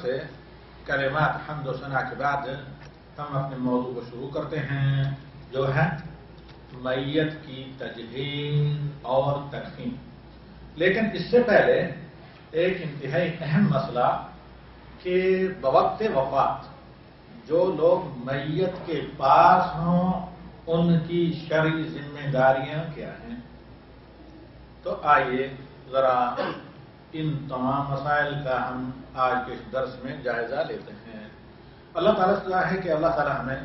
سے کلمات حمد و ثنا کے بعد ہم اپنے موضوع کو شروع کرتے ہیں، جو ہے میت کی تجہیز اور تدفین۔ لیکن اس سے پہلے ایک انتہائی اہم مسئلہ کہ بوقت وفات جو لوگ میت کے پاس ہوں ان کی شرعی ذمہ داریاں کیا ہیں۔ تو آئیے ذرا ان تمام مسائل کا ہم آج کے اس درس میں جائزہ لیتے ہیں۔ اللہ تعالیٰ سے دعا ہے کہ اللہ تعالیٰ ہمیں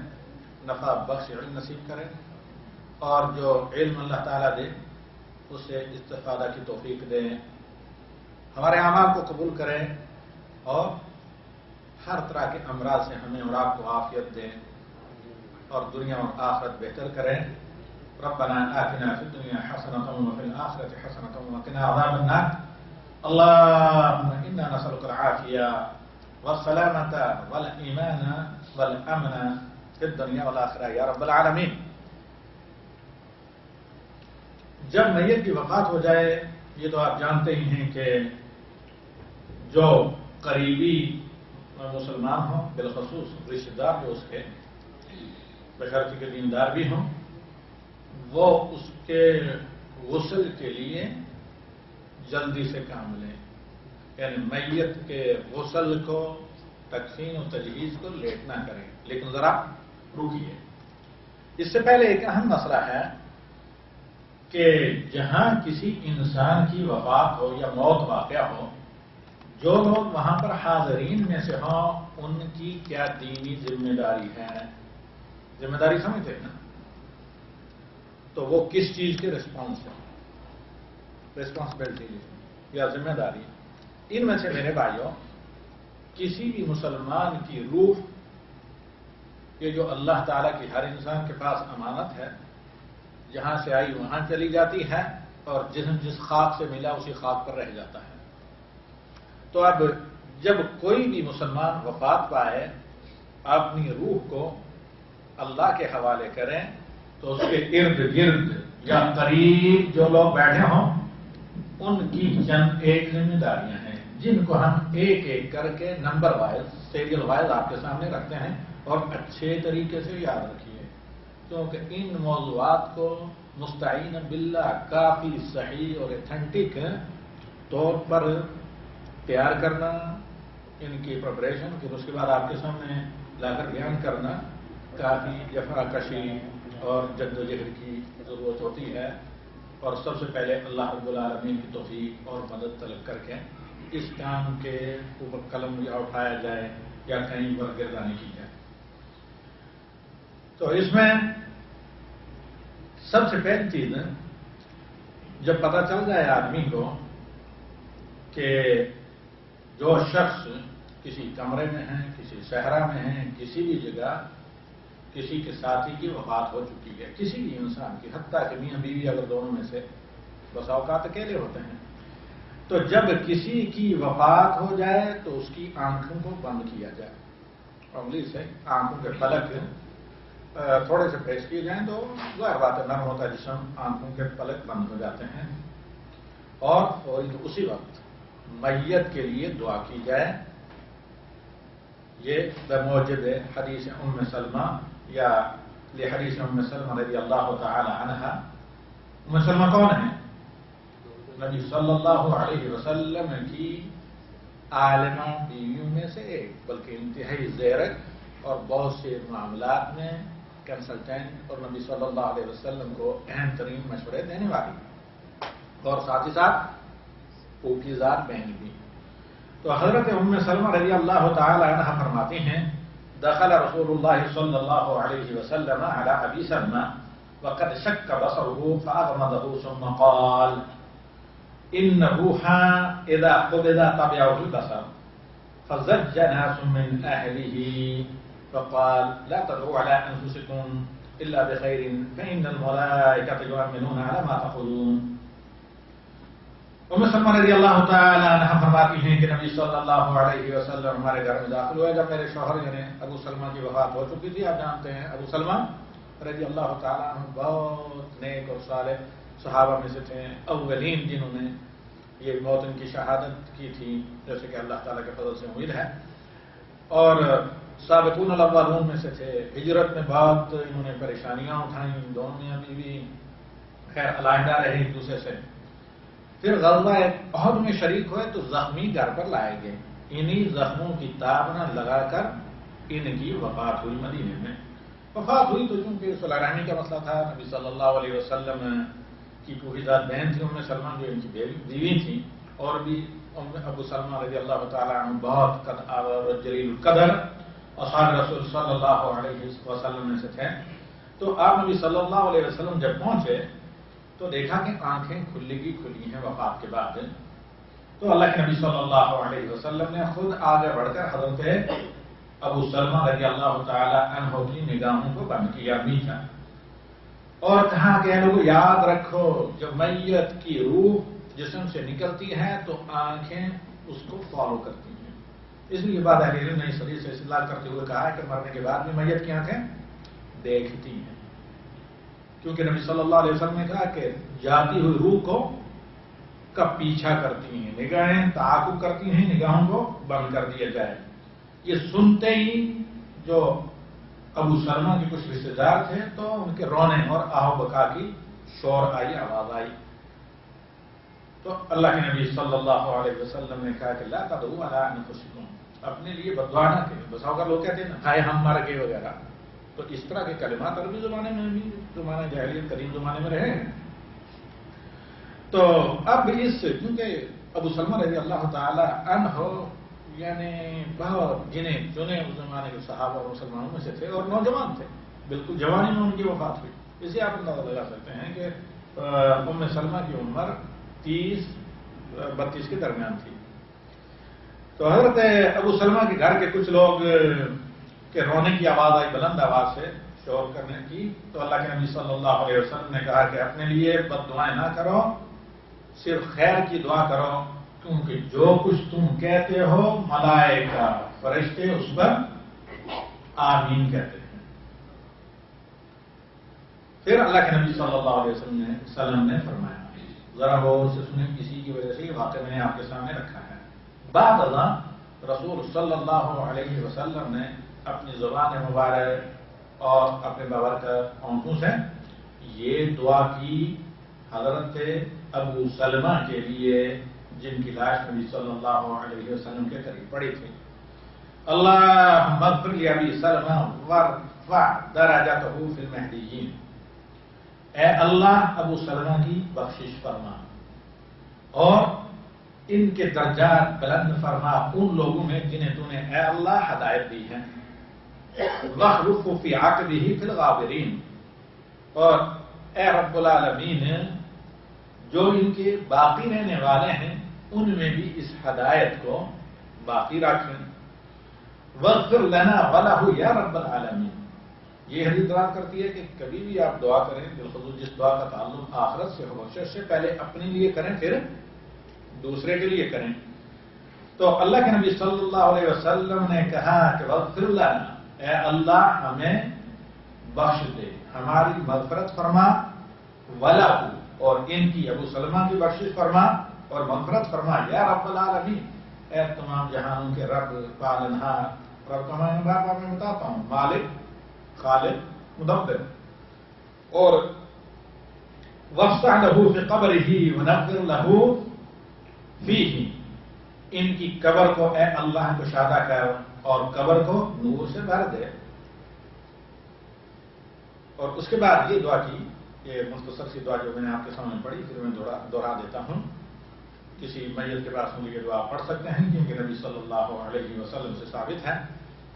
نفع بخش علم نصیب کرے اور جو علم اللہ تعالیٰ دے اس سے استفادہ کی توفیق دیں، ہمارے اعمال کو قبول کریں اور ہر طرح کے امراض سے ہمیں اور آپ کو عافیت دیں اور دنیا اور آخرت بہتر کریں۔ ربنا آتنا فی الدنیا حسنۃ وفی الآخرۃ حسنۃ وقنا عذاب النار۔ اللهم انا نسألك العافیہ والسلامۃ والایمان والامن فی الدنیا والآخرہ یا رب العالمین۔ جب میت کی وفات ہو جائے، یہ تو آپ جانتے ہی ہیں کہ جو قریبی مسلمان ہوں، بالخصوص رشتہ دار جو اس کے بشرط کے دیندار بھی ہوں، وہ اس کے غسل کے لیے جلدی سے کام لیں، یعنی میت کے غسل کو، تکفین و تجہیز کو لیٹ نہ کریں۔ لیکن ذرا رکیے، اس سے پہلے ایک اہم مسئلہ ہے کہ جہاں کسی انسان کی وفات ہو یا موت واقع ہو، جو لوگ وہاں پر حاضرین میں سے ہوں ان کی کیا دینی ذمہ داری ہے۔ ذمہ داری سمجھتے ہیں نا؟ تو وہ کس چیز کے ریسپانسبلٹی یا ذمہ داری؟ ان میں سے میرے بھائیوں، کسی بھی مسلمان کی روح، یہ جو اللہ تعالیٰ کی ہر انسان کے پاس امانت ہے، جہاں سے آئی وہاں چلی جاتی ہے اور جسم جس خاک سے ملا اسی خاک پر رہ جاتا ہے۔ تو اب جب کوئی بھی مسلمان وفات پائے، اپنی روح کو اللہ کے حوالے کریں تو اس کے ارد گرد یا قریب جو لوگ بیٹھے ہوں ان کی چند ایک ذمہ داریاں ہیں، جن کو ہم ایک ایک کر کے نمبر وائز، سیریل وائز آپ کے سامنے رکھتے ہیں، اور اچھے طریقے سے یاد رکھیے، کیونکہ ان موضوعات کو مستعین باللہ کافی صحیح اور ایتھنٹک طور پر تیار کرنا، ان کی پریپریشن، پھر اس کے بعد آپ کے سامنے لا کر بیان کرنا کافی جفا کشی اور جد و جہد کی ضرورت ہوتی ہے، اور سب سے پہلے اللہ رب العالمین کی توفیق اور مدد طلب کر کے اس کام کے اوپر قلم یا اٹھایا جائے یا کہیں پر گردانی کی جائے۔ تو اس میں سب سے پہلی چیز، جب پتہ چل جائے آدمی کو کہ جو شخص کسی کمرے میں ہیں، کسی صحرا میں ہیں، کسی بھی جگہ کسی کے ساتھی کی وفات ہو چکی ہے، کسی بھی انسان کی، حتیٰ کہ میاں بیوی اگر دونوں میں سے بسا اوقات اکیلے ہوتے ہیں، تو جب کسی کی وفات ہو جائے تو اس کی آنکھوں کو بند کیا جائے، انگلی سے آنکھوں کے پلک تھوڑے سے پریس کیے جائیں تو ظاہر بات ہے نرم ہوتا ہے جسم، آنکھوں کے پلک بند ہو جاتے ہیں، اور اسی وقت میت کے لیے دعا کی جائے۔ یہ بموجب حدیث ام سلمہ یا لحدیث ام سلمہ رضی اللہ تعالی عنہا۔ ام سلمہ کون ہے؟ نبی صلی اللہ علیہ وسلم کی عالمہ بیویوں میں سے ایک، بلکہ انتہائی زیرک اور بہت سے معاملات میں کنسلٹنٹ، اور نبی صلی اللہ علیہ وسلم کو اہم ترین مشورے دینے والی، اور ساتھ ہی ساتھ پوکیزہ بہن بھی۔ تو حضرت ام سلمہ رضی اللہ تعالی عنہ فرماتی ہیں، دخل رسول اللہ صلی اللہ علیہ وسلم علی ابی سلمہ وقد شک بصره فاغمضه ثم قال ان الروح اذا قبض طبعه البصر فزج ناس من اهله فقال لا تدعوا على انفسكم الا بخير فان الملائكه يؤمنون على ما تقولون۔ ام سلمہ رضی اللہ تعالی عنہ فرماتی ہیں کہ نبی صلی اللہ علیہ وسلم ہمارے گھر میں داخل ہوئے جب میرے شوہر یعنی ابو سلمہ کی وفات ہو چکی تھی۔ آپ جانتے ہیں ابو سلمہ رضی اللہ تعالی عنہ بہت نیک اور صالح صحابہ میں سے تھے، اولین جنہوں نے یہ موت ان کی شہادت کی تھی، جیسے کہ اللہ تعالیٰ کے فضل سے امید ہے اور سابقون الاولون میں سے تھے. ہجرت میں بہت انہوں نے پریشانیاں اٹھائیں، دونوں میاں بیوی خیر علیحدہ رہے ایک دوسرے سے. پھر غزوہ احد میں شریک ہوئے تو زخمی گھر پر لائے گئے. انہی زخموں کی تاب نہ لگا کر ان کی وفات ہوئی. مدینے میں وفات ہوئی تو چونکہ صلح رحمی کا مسئلہ تھا، نبی صلی اللہ علیہ وسلم کی پوری ذات بہن تھی ام سلمہ جو ان کی بیوی تھی، اور بھی ابو سلمہ رضی اللہ تعالیٰ عنہ بہت جلیل القدر اصحاب رسول صلی اللہ علیہ وسلم میں سے تھے. تو آپ نبی صلی اللہ علیہ وسلم جب پہنچے تو دیکھا کہ آنکھیں کھلی کی کھلی ہیں وفات کے بعد. تو اللہ کے نبی صلی اللہ علیہ وسلم نے خود آگے بڑھ کر حضرت ابو سلمہ رضی اللہ تعالی عنہ کی نگاہوں کو بند کیا، میچا، اور کہا کہ لوگ یاد رکھو جب میت کی روح جسم سے نکلتی ہے تو آنکھیں اس کو فالو کرتی ہیں. اس لیے بعد اہل علم نے اس حدیث سے استدلال کرتے ہوئے کہا ہے کہ مرنے کے بعد بھی میت کی آنکھیں دیکھتی ہیں، کیونکہ نبی صلی اللہ علیہ وسلم نے کہا کہ جاتی ہوئی روح کو کب پیچھا کرتی ہیں، نگاہیں تعاقب کرتی ہیں، نگاہوں کو بند کر دیا جائے. یہ سنتے ہی جو ابو سلمہ کے کچھ رشتے دار تھے تو ان کے رونے اور آہ بکا کی شور آئی، آواز آئی. تو اللہ کے نبی صلی اللہ علیہ وسلم نے کہا کہ لا تدعوا علی انفسکم، اپنے لیے بددعا نہ کریں. بسا اوقات لوگ کہتے ہیں نا ہائے ہم مر گئے وغیرہ، تو اس طرح کے کلمات عربی زمانے میں بھی زمانہ جاہلیت قدیم زمانے میں رہے ہیں. تو اب اس کیونکہ ابو سلمہ رضی اللہ تعالی عنہ یعنی بہت گنے چنے اس زمانے کے صحابہ اور مسلمانوں میں سے تھے، اور نوجوان تھے، بالکل جوانی میں ان کی وفات ہوئی. اسے آپ اندازہ لگا سکتے ہیں کہ ام سلمہ کی عمر 30-32 کے درمیان تھی. تو حضرت ابو سلمہ کے گھر کے کچھ لوگ کے رونے کی آواز آئی، بلند آواز سے شور کرنے کی. تو اللہ کے نبی صلی اللہ علیہ وسلم نے کہا کہ اپنے لیے بد دعائیں نہ کرو، صرف خیر کی دعا کرو، کیونکہ جو کچھ تم کہتے ہو ملائکہ فرشتے اس پر آمین کہتے ہیں. پھر اللہ کے نبی صلی اللہ علیہ وسلم نے فرمایا، ذرا غور سے سنیں، کسی کی وجہ سے یہ واقعہ میں نے آپ کے سامنے رکھا ہے. بعد ازاں رسول صلی اللہ علیہ وسلم نے اپنی زبان مبارک اور اپنے بابرکت ہونٹوں سے یہ دعا کی حضرت ابو سلمہ کے لیے جن کی لاش نبی صلی اللہ علیہ وسلم کے قریب پڑی تھی. اللہم اغفر لأبی سلمہ وارفع درجتہ فی المہدیین، اے اللہ ابو سلمہ کی بخشش فرما اور ان کے درجات بلند فرما ان لوگوں میں جنہیں تو نے اے اللہ ہدایت دی ہے. واخلف فی عقبہ فی الغابرین، اور اے رب العالمین جو ان کے باقی رہنے والے ہیں ان میں بھی اس ہدایت کو باقی رکھیں. واغفر لنا ولہ یا رب العالمین. یہ حدیث دعا کرتی ہے کہ کبھی بھی آپ دعا کریں، بالخصوص جس دعا کا تعلق آخرت سے ہو، بخشش سے پہلے اپنے لیے کریں پھر دوسرے کے لیے کریں. تو اللہ کے نبی صلی اللہ علیہ وسلم نے کہا کہ واغفر لنا، اے اللہ ہمیں بخش دے، ہماری مغفرت فرما، ولہ اور ان کی ابو سلمہ کی بخشش فرما اور مغفرت فرما، یا رب العالمین اے تمام جہانوں کے رب، پالنہار. رب کا معنی بار بار میں بتاتا ہوں، مالک، خالق، مدبر. اور وَافْسَحْ لَهُ فِي قَبْرِهِ وَنَوِّرْ لَهُ فِيهِ، ان کی قبر کو اے اللہ کشادہ کر اور قبر کو نور سے بھر دے. اور اس کے بعد یہ دعا کی، یہ مختصر سی دعا جو میں نے آپ کے سامنے پڑھی، پھر میں دوہرا دیتا ہوں. کسی میت کے پاس ہوں یہ دعا پڑھ سکتے ہیں کیونکہ نبی صلی اللہ علیہ وسلم سے ثابت ہے.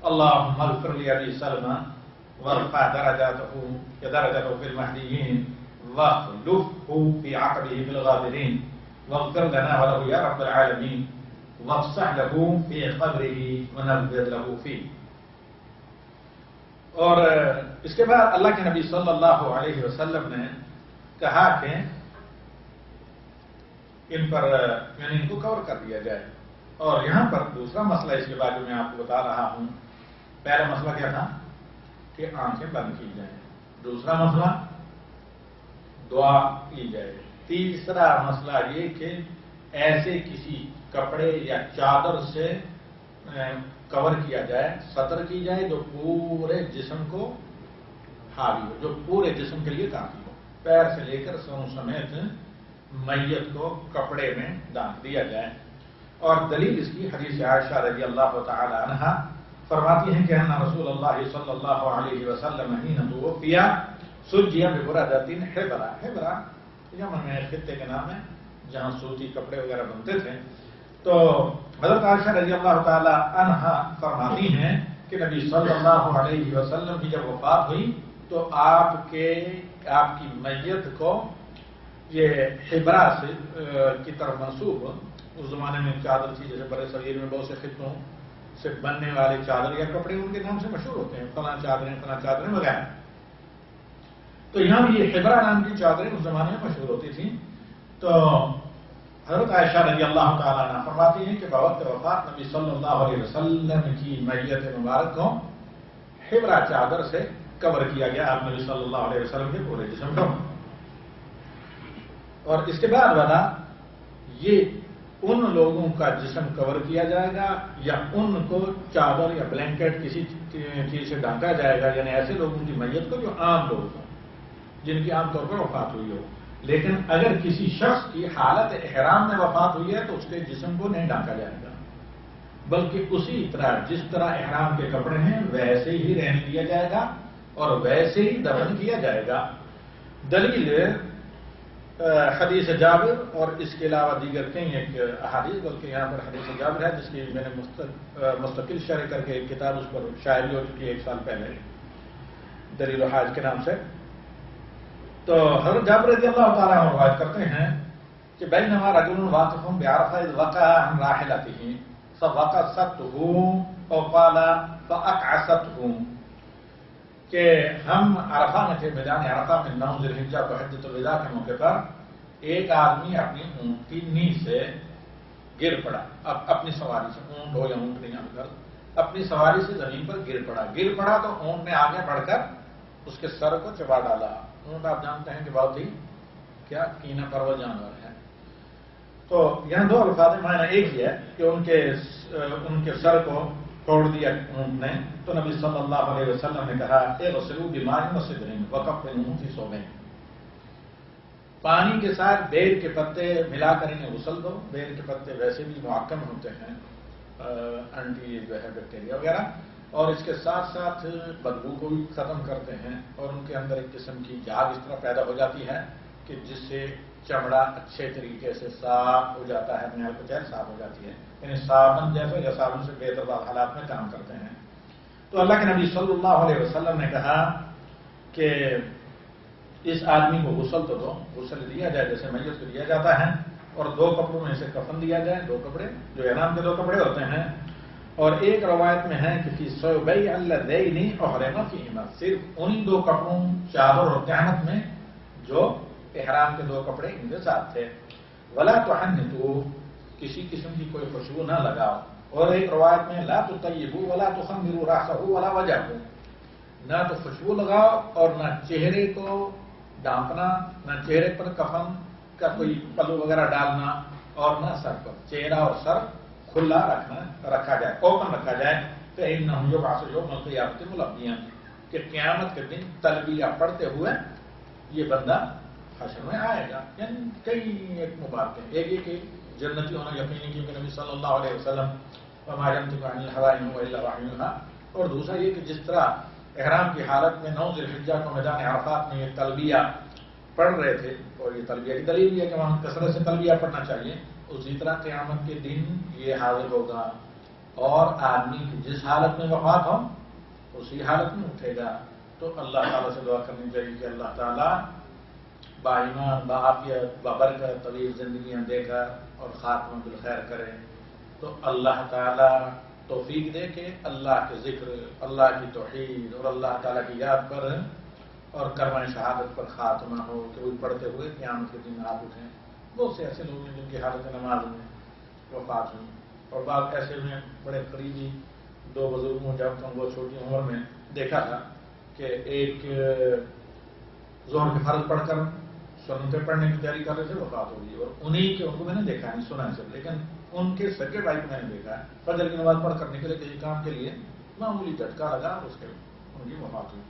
اللہم اغفر لأبی سلمہ وارفع درجتہ فی المہدیین واخلفہ فی عقبہ فی الغابرین واغفر لنا ولہ یا رب العالمین وافسح لہ فی قبرہ ونور لہ فیہ. اور اس کے بعد اللہ کے نبی صلی اللہ علیہ وسلم نے کہا کہ ان پر یعنی ان کو کور کر دیا جائے. اور یہاں پر دوسرا مسئلہ اس کے بعد جو میں آپ کو بتا رہا ہوں، پہلا مسئلہ کیا تھا کہ آنکھیں بند کی جائیں، دوسرا مسئلہ دعا کی جائے، تیسرا مسئلہ یہ کہ ایسے کسی کپڑے یا چادر سے کور کیا جائے، سطر کی جائے جو پورے جسم کو حاوی ہو، جو پورے جسم کے لیے کافی ہو، پیر سے لے کر سروں سمیت میت کو کپڑے میں ڈھانپ دیا جائے۔ اور دلیل اس کی حدیث عائشہ رضی اللہ تعالی عنہا فرماتی ہیں کہ ان رسول اللہ صلی اللہ علیہ وسلم حین توفی سجی ببردۃ حبرا، حبرا یمن میں خطے کے نام ہے جہاں سوتی کپڑے وغیرہ بنتے تھے۔ تو حضرت عائشہ رضی اللہ تعالی عنہا فرماتی ہیں کہ نبی صلی اللہ علیہ وسلم کی جب وفات ہوئی تو آپ کی میت کو یہ حبرا سے کی طرف منسوب، اس زمانے میں چادر تھی، جیسے برے صغیر میں بہت سے خطوں سے بننے والے چادر یا کپڑے ان کے نام سے مشہور ہوتے ہیں، فلاں چادریں وغیرہ۔ تو یہاں بھی یہ حبرا نام کی چادریں اس زمانے میں مشہور ہوتی تھیں۔ تو حضرت عائشہ رضی اللہ تعالیٰ عنہ فرماتی ہیں کہ بوقت وفات نبی صلی اللہ علیہ وسلم کی میت مبارک کو حبرا چادر سے کور کیا گیا، آپ نبی صلی اللہ علیہ وسلم کے پورے جسم کو۔ اور اس کے بعد والا یہ ان لوگوں کا جسم کور کیا جائے گا یا ان کو چادر یا بلینکٹ کسی چیز سے ڈھانکا جائے گا، یعنی ایسے لوگوں کی میت کو جو عام لوگ ہوں، جن کی عام طور پر وفات ہوئی ہو۔ لیکن اگر کسی شخص کی حالت احرام میں وفات ہوئی ہے تو اس کے جسم کو نہیں ڈھانکا جائے گا، بلکہ اسی طرح جس طرح احرام کے کپڑے ہیں ویسے ہی رہنے دیا جائے گا اور ویسے ہی دفن کیا جائے گا۔ دلیل حدیث جابر اور اس کے علاوہ دیگر کئی ایک احادیث، بلکہ یہاں پر حدیث جابر ہے جس کی میں نے مستقل شرح کر کے ایک کتاب اس پر شاعری ہو چکی ہے 1 سال پہلے، دلیل الحاج کے نام سے۔ تو حضرت جابر رضی اللہ تعالیٰ عنہ روایت کرتے ہیں کہ بینما رجل واقف بعرفہ اذ وقع عن راحلته فوقصته او قال فاقعسته، کہ ہم عرفہ میں تھے، میدان عرفہ میں 9 ذی الحجہ کو حجۃ الوداع کے موقع پر ایک آدمی اپنی اونٹ کی نیز سے گر پڑا، اپنی سواری سے، اونٹ ہو یا اونٹ نہیں اگر اپنی سواری سے زمین پر گر پڑا تو اونٹ نے آگے بڑھ کر اس کے سر کو چبا ڈالا۔ اونٹ آپ جانتے ہیں کہ بہت ہی کیا کینہ پرور جانور ہے۔ تو یہاں 2 الفاظ معنی ایک ہی ہے کہ ان کے سر کو توڑ دیا اونٹ نے۔ تو نبی صلی اللہ علیہ وسلم نے کہا اغسلوا بماء وسدر وکفنوه فی ثوبین، پانی کے ساتھ بیر کے پتے ملا کر انہیں غسل دو۔ بیر کے پتے ویسے بھی محکم ہوتے ہیں، اینٹی جو ہے بیکٹیریا وغیرہ، اور اس کے ساتھ ساتھ بدبو کو بھی ختم کرتے ہیں، اور ان کے اندر ایک قسم کی جھاگ اس طرح پیدا ہو جاتی ہے کہ جس سے چمڑا اچھے طریقے سے صاف ہو جاتا ہے، میل کچیل صاف ہو جاتی ہے، یعنی صابن جیسے یا صابن سے بہتر حالات میں کام کرتے ہیں۔ تو اللہ کے نبی صلی اللہ علیہ وسلم نے کہا کہ اس آدمی کو غسل تو دو، غسل دیا جائے جیسے میت کو دیا جاتا ہے، اور 2 کپڑوں میں اسے کفن دیا جائے، 2 کپڑے جو احرام کے 2 کپڑے ہوتے ہیں۔ اور ایک روایت میں ہے کہ فی ثوبی اللذین احرم فیہما، صرف انہی 2 کپڑوں چادر اور تہمت میں جو احرام کے 2 کپڑے ان کے ساتھ تھے۔ ولا تحنطوا، کسی قسم کی کوئی خوشبو نہ لگاؤ۔ اور ایک روایت میں لا تطیبوا ولا تخمروا راسہ ولا وجهه، نہ تو خوشبو لگاؤ اور نہ چہرے کو ڈانپنا، نہ چہرے پر کفن کا کوئی پلو وغیرہ ڈالنا، اور نہ سر پر، چہرہ اور سر کھلا رکھا جائے، اوپن رکھا جائے۔ فإنه يبعث يوم القيامة ملبيا، کہ قیامت کے دن تلبیہ پڑھتے ہوئے یہ بندہ حشر میں آئے گا۔ یعنی کئی ایک مبارکیں، ایک یہ کہ جنتی ہونا یقینی کیونکہ نبی صلی اللہ علیہ وسلم وما ينطق عن الهوى إن هو إلا وحي يوحى، اور دوسرا یہ کہ جس طرح احرام کی حالت میں 9 ذی الحجہ کو میدان عرفات میں یہ تلبیہ پڑھ رہے تھے، اور یہ تلبیہ کی دلیل بھی ہے کہ وہاں کثرت سے تلبیہ پڑھنا چاہیے، اسی طرح قیامت کے دن یہ حاضر ہوگا، اور آدمی جس حالت میں وفات ہو اسی حالت میں اٹھے گا۔ تو اللہ تعالیٰ سے دعا کرنی چاہیے کہ اللہ تعالیٰ باایمان بعافیت ببرکت طویل زندگیاں دے کر اور خاتمہ بالخیر کرے۔ تو اللہ تعالیٰ توفیق دے کہ اللہ کے ذکر، اللہ کی توحید اور اللہ تعالیٰ کی یاد پر اور کلمہ شہادت پر خاتمہ ہو، کہ وہ پڑھتے ہوئے قیامت کے دن آپ اٹھیں۔ بہت سے ایسے لوگ ہیں جن کی حالت نماز میں وفات ہوئی، اور بعض ایسے میں بڑے قریبی 2 بزرگوں جب ہم وہ چھوٹی عمر میں دیکھا تھا کہ ایک ظہر کے فرض پڑھ کر سنتیں پڑھنے کی تیاری کر رہے تھے، وفات ہو گئی، اور انہیں کے ان کو میں نے دیکھا نہیں سنا ہے سب، لیکن ان کے سگے بھائی کو میں نے دیکھا ہے فجر کی نماز پڑھ کر نکلے کسی کام کے لیے، معمولی جھٹکا لگا اور اس کے ان کی وفات ہوئی۔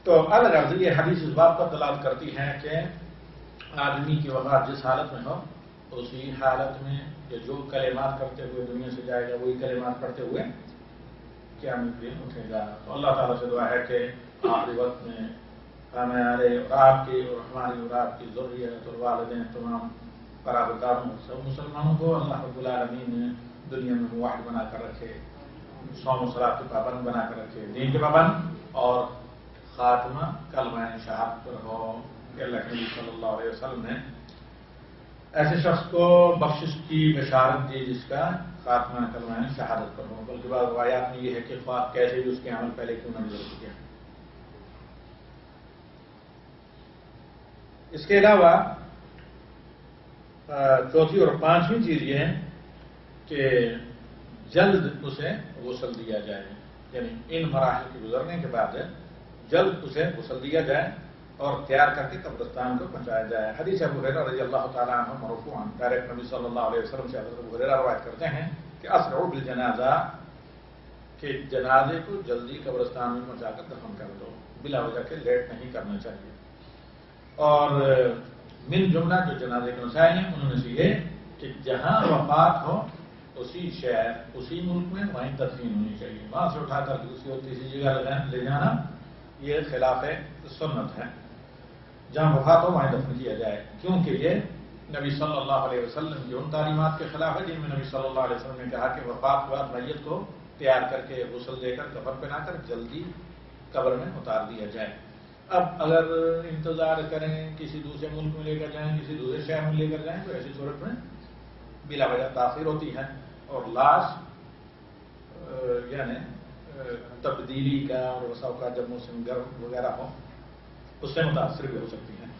تو الغرض یہ حدیث اس بات پر دلالت کرتی ہے کہ آدمی کی وفات جس حالت میں ہو اسی حالت میں کہ جو کلمات کرتے ہوئے دنیا سے جائے گا وہی کلمات کرتے ہوئے قیامت دن اٹھے گا۔ تو اللہ تعالیٰ سے دعا ہے کہ آخری وقت میں ہمارے اور آپ کی اور ہماری اور آپ کی ضروریت اور والدین تمام قرابتاروں سب مسلمانوں کو اللہ رب العالمین دنیا میں موحد بنا کر رکھے، صوم و صلاۃ کے پابند بنا کر رکھے، دین کے پابند، اور خاتمہ کلمہ شہادت پر ہو کہ اللہ کے نبی صلی اللہ علیہ وسلم نے ایسے شخص کو بخشش کی بشارت دی جس کا خاتمہ کلمہ شہادت پر ہو، بلکہ بعض روایات میں یہ ہے کہ خواہ کیسے بھی اس کے عمل پہلے کیوں نہ گزر چکے۔ اس کے علاوہ چوتھی اور پانچویں چیز یہ ہے کہ جلد اسے غسل دیا جائے، یعنی ان مراحل کے گزرنے کے بعد جلد اسے غسل دیا جائے اور تیار کر کے قبرستان کو پہنچایا جائے۔ حدیث ابو ہریرہ رضی اللہ تعالیٰ عنہ مرفوعاً ڈائریکٹ نبی صلی اللہ علیہ وسلم سے حضرت ابو ہریرہ روایت کرتے ہیں کہ اسرعوا بالجنازہ، کہ جنازے کو جلدی قبرستان میں پہنچا کر دفن کر دو، بلا وجہ کے لیٹ نہیں کرنا چاہیے۔ اور من جملہ جو جنازے کے مسائل ہیں انہوں نے سے یہ کہ جہاں وفات ہو اسی شہر اسی ملک میں وہیں تدفین ہونی چاہیے، وہاں سے اٹھا کر دوسری اور تیسری جگہ لے جانا یہ خلاف سنت ہے۔ جہاں وفات ہو وہیں دفن کیا جائے، کیونکہ یہ نبی صلی اللہ علیہ وسلم کی ان تعلیمات کے خلاف ہے جن میں نبی صلی اللہ علیہ وسلم نے کہا کہ وفات کے بعد میت کو تیار کر کے غسل دے کر کفن پہنا کر جلدی قبر میں اتار دیا جائے۔ اب اگر انتظار کریں کسی دوسرے ملک میں لے کر جائیں، کسی دوسرے شہر میں لے کر جائیں تو ایسی صورت میں بلا وجہ تاخیر ہوتی ہے اور لاش یعنی تبدیلی کا اور وساؤ کا جب موسم گرم وغیرہ ہو اس سے متاثر بھی ہو سکتی ہیں۔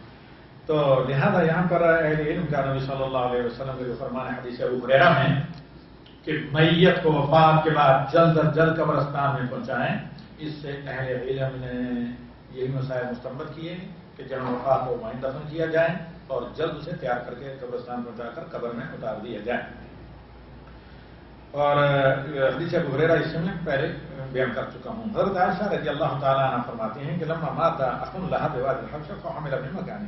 تو لہذا یہاں پر اہل علم کا نبی صلی اللہ علیہ وسلم کے جو فرمان ہے حدیث ابو ہریرہ میں کہ میت کو وفات کے بعد جلد از جلد قبرستان میں پہنچائیں، اس سے اہل علم نے یہی مسائل مستنبط کیے کہ جہاں وفات کو وہیں دفن کیا جائے اور جلد اسے تیار کر کے قبرستان پہنچا کر قبر میں اتار دیا جائے۔ اور حدیث ابو ہریرہ اس سے میں پہلے بیان کر چکا ہوں۔ حضرت عائشہ رضی اللہ تعالیٰ عنہ فرماتی ہیں کہ لما مات اخ لها بوادی الحبشہ فحمل من مکانہ،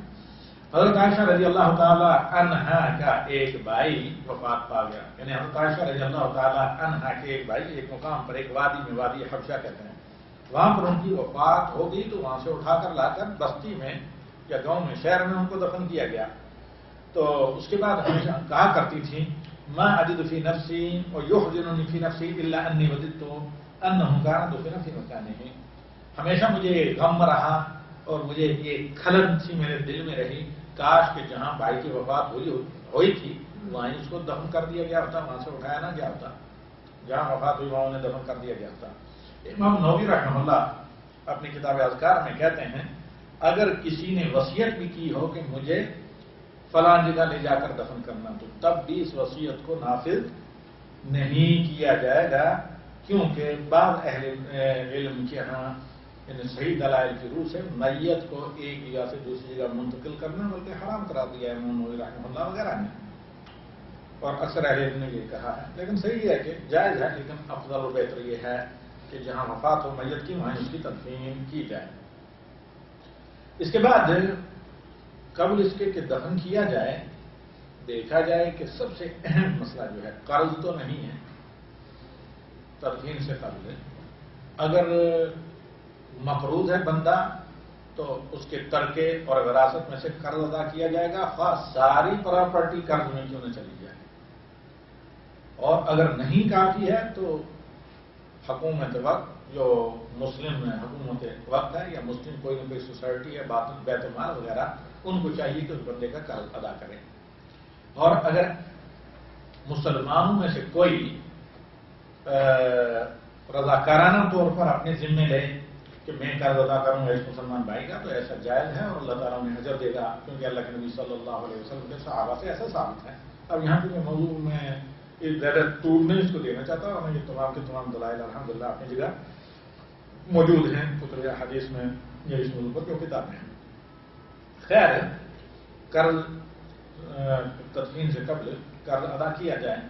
حضرت عائشہ رضی اللہ تعالیٰ عنہا کا ایک بھائی وفات پا گیا، یعنی حضرت عائشہ رضی اللہ تعالیٰ عنہا کے ایک بھائی ایک مقام پر ایک وادی میں، وادی حبشہ کہتے ہیں، وہاں پر ان کی وفات ہو گئی تو وہاں سے اٹھا کر لا کر بستی میں یا گاؤں میں شہر میں ان کو دفن کیا گیا۔ تو اس کے بعد ہمیشہ کہا کرتی تھی ما اجد فی نفسی ویحزننی فی نفسی الا انی وددت انہ کان دفن فی مکانہ، ہمیشہ مجھے غم رہا اور مجھے یہ کھلن سی میرے دل میں رہی، کاش کہ جہاں بھائی کی وفات ہوئی تھی وہیں اس کو دفن کر دیا گیا ہوتا، وہاں سے اٹھایا نہ گیا ہوتا، جہاں وفات ہوئی وہاں انہیں دفن کر دیا گیا ہوتا۔ امام نووی رحمہ اللہ اپنی کتاب اذکار میں کہتے ہیں اگر کسی نے وصیت بھی کی ہو کہ مجھے فلاں جگہ لے جا کر دفن کرنا تو تب بھی اس وصیت کو نافذ نہیں کیا جائے گا، کیونکہ بعض اہل علم کے ہاں یعنی صحیح دلائل کی روح سے میت کو ایک جگہ سے دوسری جگہ منتقل کرنا بلکہ حرام قرار دیا ہے امام نووی رحمہ اللہ وغیرہ نے، اور اکثر اہل علم نے یہ کہا ہے، لیکن صحیح ہے کہ جائز ہے، لیکن افضل و بہتر یہ ہے کہ جہاں وفات ہو میت کی وہیں اس کی تدفین کی جائے۔ اس کے بعد قبل اس کے کہ دفن کیا جائے دیکھا جائے کہ سب سے اہم مسئلہ جو ہے قرض تو نہیں ہے، تدفین سے قبل اگر مقروض ہے بندہ تو اس کے ترکے اور وراثت میں سے قرض ادا کیا جائے گا، خاص ساری پراپرٹی قرض میں کیوں نہ چلی جائے، اور اگر نہیں کافی ہے تو حکومت وقت جو مسلم حکومت وقت ہے یا مسلم کوئی نہ کوئی سوسائٹی ہے بیت المال وغیرہ ان کو چاہیے کہ اس بندے کا قرض ادا کریں، اور اگر مسلمانوں میں سے کوئی رضاکارانہ طور پر اپنے ذمے لے کہ میں قرض ادا کروں گا اس مسلمان بھائی کا تو ایسا جائز ہے اور اللہ تعالیٰ انہیں اجر دے گا، کیونکہ اللہ کے نبی صلی اللہ علیہ وسلم کے صحابہ سے ایسا ثابت ہے۔ اب یہاں پہ موضوع میں زیادہ ٹور میں اس کو دینا چاہتا ہوں، اور یہ تمام کے تمام دلائل الحمدللہ اپنی جگہ موجود ہیں کتب حدیث میں یا اس موضوع پر جو کتابیں ہیں۔ خیر قرض تدفین سے قبل قرض ادا کیا جائے،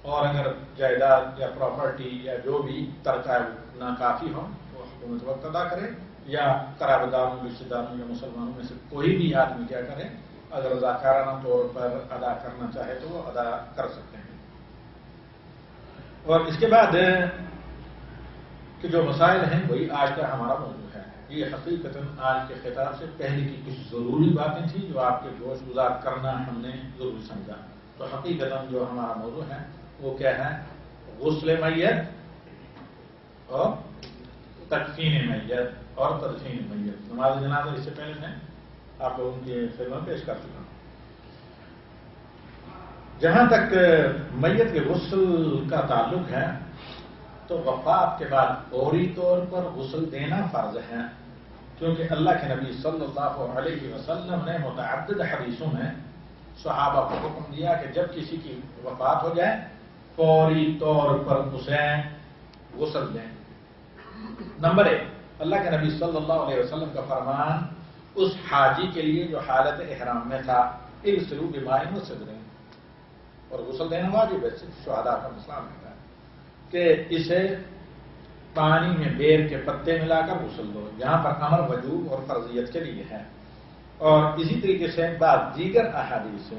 اور اگر جائیداد یا پراپرٹی یا جو بھی ترکہ ناکافی ہو تو حکومت وقت ادا کرے، یا قرابت داروں رشتے داروں یا مسلمانوں میں سے کوئی بھی آدمی کیا کرے، اگر رضاکارانہ طور پر ادا کرنا چاہے تو وہ ادا کر سکتے ہیں۔ اور اس کے بعد کہ جو مسائل ہیں وہی آج کا ہمارا موضوع ہے۔ یہ حقیقتاً آج کے خطاب سے پہلے کی کچھ ضروری باتیں تھیں جو آپ کے گوش گزار کرنا ہم نے ضروری سمجھا۔ تو حقیقتاً جو ہمارا موضوع ہے وہ کیا ہے؟ غسل میت اور تکفین میت اور تدفین میت۔ نماز جنازہ اس سے پہلے میں آپ لوگوں کی خدمت پیش کر چکا ہوں۔ جہاں تک میت کے غسل کا تعلق ہے تو وفات کے بعد فوری طور پر غسل دینا فرض ہے، کیونکہ اللہ کے نبی صلی اللہ علیہ وسلم نے متعدد حدیثوں میں صحابہ کو حکم دیا کہ جب کسی کی وفات ہو جائے فوری طور پر اسے غسل دیں۔ نمبر 1، اللہ کے نبی صلی اللہ علیہ وسلم کا فرمان اس حاجی کے لیے جو حالت احرام میں تھا، اغسلوا بماء وسدر، اور غسل دینا واجب ہے، صرف شہداء کا مسئلہ ہوتا ہے کہ اسے پانی میں بیر کے پتے ملا کر غسل دو۔ یہاں پر امر وجوب اور فرضیت کے لیے ہے۔ اور اسی طریقے سے بعض دیگر احادیث۔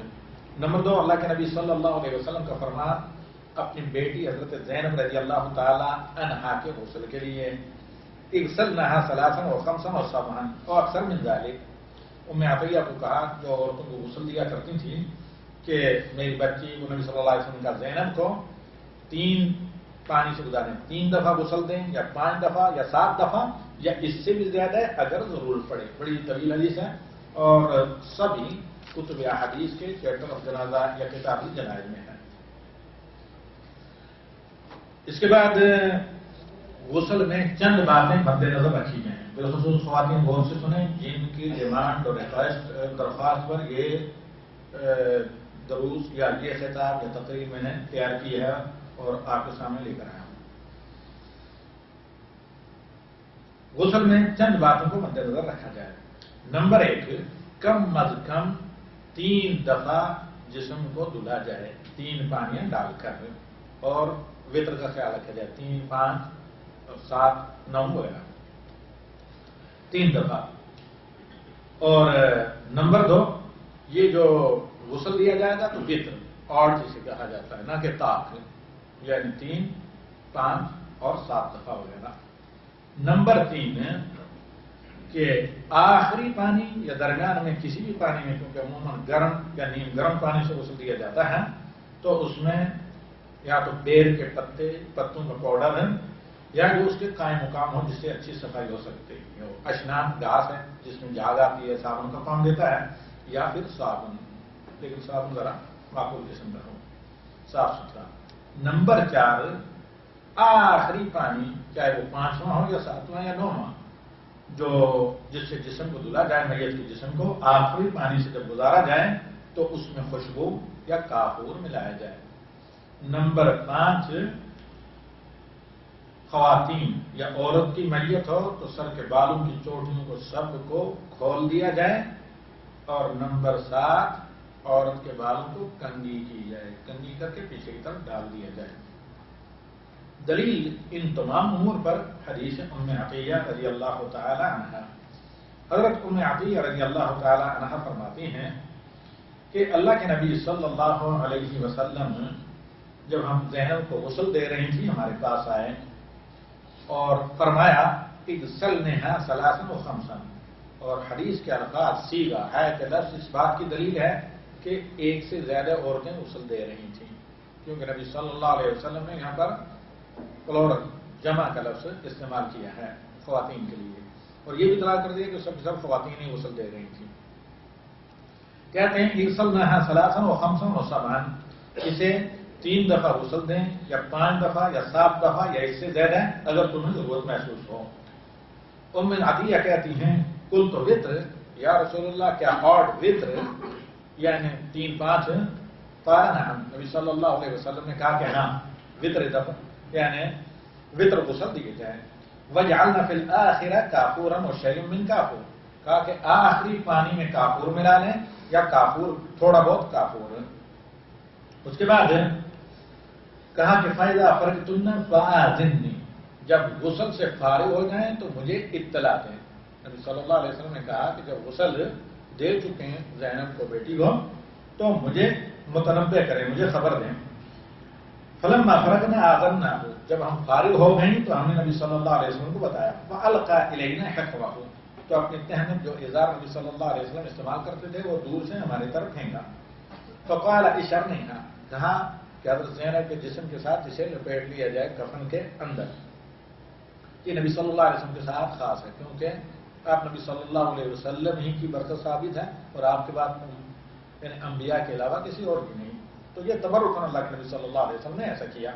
نمبر 2، اللہ کے نبی صلی اللہ علیہ وسلم کا فرمان اپنی بیٹی حضرت زینب رضی اللہ تعالی عنہا کے غسل کے لیے، اغسلنها ثلاثا وخمسا وسبعا واكثر من ذلك۔ ام عطیہ کو کہا، جو عورتوں کو غسل دیا کرتی تھی، کہ میری بچی وہ نبی صلی اللہ علیہ وسلم کا زینب کو 3 پانی سے گزاریں، 3 دفعہ غسل دیں یا 5 دفعہ یا 7 دفعہ یا اس سے بھی زیادہ ہے اگر ضرورت پڑے۔ بڑی طویل حدیث ہے اور سبھی کتب احادیث کے چیپٹر آف جنازہ یا کتاب الجنائز میں ہے۔ اس کے بعد غسل میں چند باتیں مد نظر رکھی گئی ہیں، بالخصوص خواتین غور سے سنیں جن کی ڈیمانڈ اور درخواست پر یہ دروس یا یہ خطاب یا تقریر میں نے تیار کی ہے اور آپ کے سامنے لے کر آیا ہوں۔ غسل میں چند باتوں کو مد نظر رکھا جائے۔ نمبر 1، کم از کم 3 دفعہ جسم کو دھلا جائے، 3 پانیاں ڈال کر، اور وطر کا خیال رکھا جائے، 3، 5، 7، 9 وغیرہ، 3 دفعہ۔ اور نمبر 2، یہ جو غسل دیا جائے گا تو وطر اور جسے کہا جاتا ہے، نہ کہ طاق، یعنی 3، 5 اور 7 دفعہ وغیرہ۔ نمبر 3، کہ آخری پانی یا درمیان میں کسی بھی پانی میں، کیونکہ عموماً گرم یا نیم گرم پانی سے غسل دیا جاتا ہے، تو اس میں یا تو بیر کے پتوں کا پاؤڈر ہے، یا جو اس کے قائم مقام ہو جس سے اچھی صفائی ہو سکتی ہے۔ اشنان گھاس ہے جس میں جھاگ آتی ہے، صابن کا کام دیتا ہے، یا پھر صابن، لیکن صابن ذرا معقول قسم کا ہو، صاف ستھرا۔ نمبر 4، آخری پانی، چاہے وہ 5واں ہو یا 7واں یا 9واں، جو جس سے جسم کو دھلا جائے، میت کے جسم کو آخری پانی سے جب گزارا جائے تو اس میں خوشبو یا کافور ملایا جائے۔ نمبر 5، خواتین یا عورت کی میت ہو تو سر کے بالوں کی چوٹیوں کو سب کو کھول دیا جائے۔ اور نمبر 7، عورت کے بالوں کو کنگھی کی جائے، کنگھی کر کے پیچھے کی طرف ڈال دیا جائے۔ دلیل ان تمام امور پر حدیث ام عطیہ رضی اللہ تعالی عنہا۔ حضرت ام عطیہ رضی اللہ تعالی عنہا فرماتی ہیں کہ اللہ کے نبی صلی اللہ علیہ وسلم جب ہم زینب کو غسل دے رہی تھی ہمارے پاس آئے اور فرمایا اغسلنها ثلاثا وخمسا، اور حدیث کے الفاظ سیغہ ہے کہ لفظ اس بات کی دلیل ہے کہ ایک سے زیادہ عورتیں غسل دے رہی تھیں، کیونکہ نبی صلی اللہ علیہ وسلم نے یہاں پر پلورل جمع کا لفظ استعمال کیا ہے خواتین کے لیے، اور یہ بھی اطلاع کر دیا کہ سب خواتین ہی غسل دے رہی تھیں۔ کہتے ہیں اغسلنها ثلاثا وخمسا وسبعا، اسے 3 دفعہ غسل دیں یا 5 دفعہ یا 7 دفعہ یا اس سے زیادہ اگر تمہیں ضرورت محسوس ہو۔ ام عطیہ کہتی ہیں قلت وطر یا رسول اللہ، کیا آڈ وطر یعنی 3، 5؟ قال نعم، نبی صلی اللہ علیہ وسلم نے کہا کہ ہاں، وطر دفعہ یعنی وطر غسل دیے جائیں۔ وجعلنا فی الآخرہ کافورا وشیء من کافور، کہا کہ آخری پانی میں کافور ملا لیں یا کافور، تھوڑا بہت کافور۔ اس کے بعد کہا کہ فائدہ فرغتن فآذنی، جب غسل سے فارغ ہو جائیں تو مجھے اطلاع دیں۔ نبی صلی اللہ علیہ وسلم نے کہا کہ جب غسل دے چکے ہیں زینب کو بیٹی کو تو مجھے متنبع کریں، مجھے خبر دیں۔ فلما فرغنا آذناہ، جب ہم فارغ ہو گئیں تو ہم نے نبی صلی اللہ علیہ وسلم کو بتایا۔ فألقى إلينا حقوه، تو اپنی تہمت جو ازار نبی صلی اللہ علیہ وسلم استعمال کرتے تھے وہ دور سے ہماری طرف پھینکا۔ فقال اشرنیہا، کہا کہ حضرت زینب کے جسم کے ساتھ اسے لپیٹ لیا جائے کفن کے اندر۔ یہ نبی صلی اللہ علیہ وسلم کے ساتھ خاص ہے، کیونکہ آپ نبی صلی اللہ علیہ وسلم ہی کی برکت ثابت ہے اور آپ کے بعد یعنی انبیاء کے علاوہ کسی اور بھی نہیں، تو یہ تبرکن اللہ کے نبی صلی اللہ علیہ وسلم نے ایسا کیا۔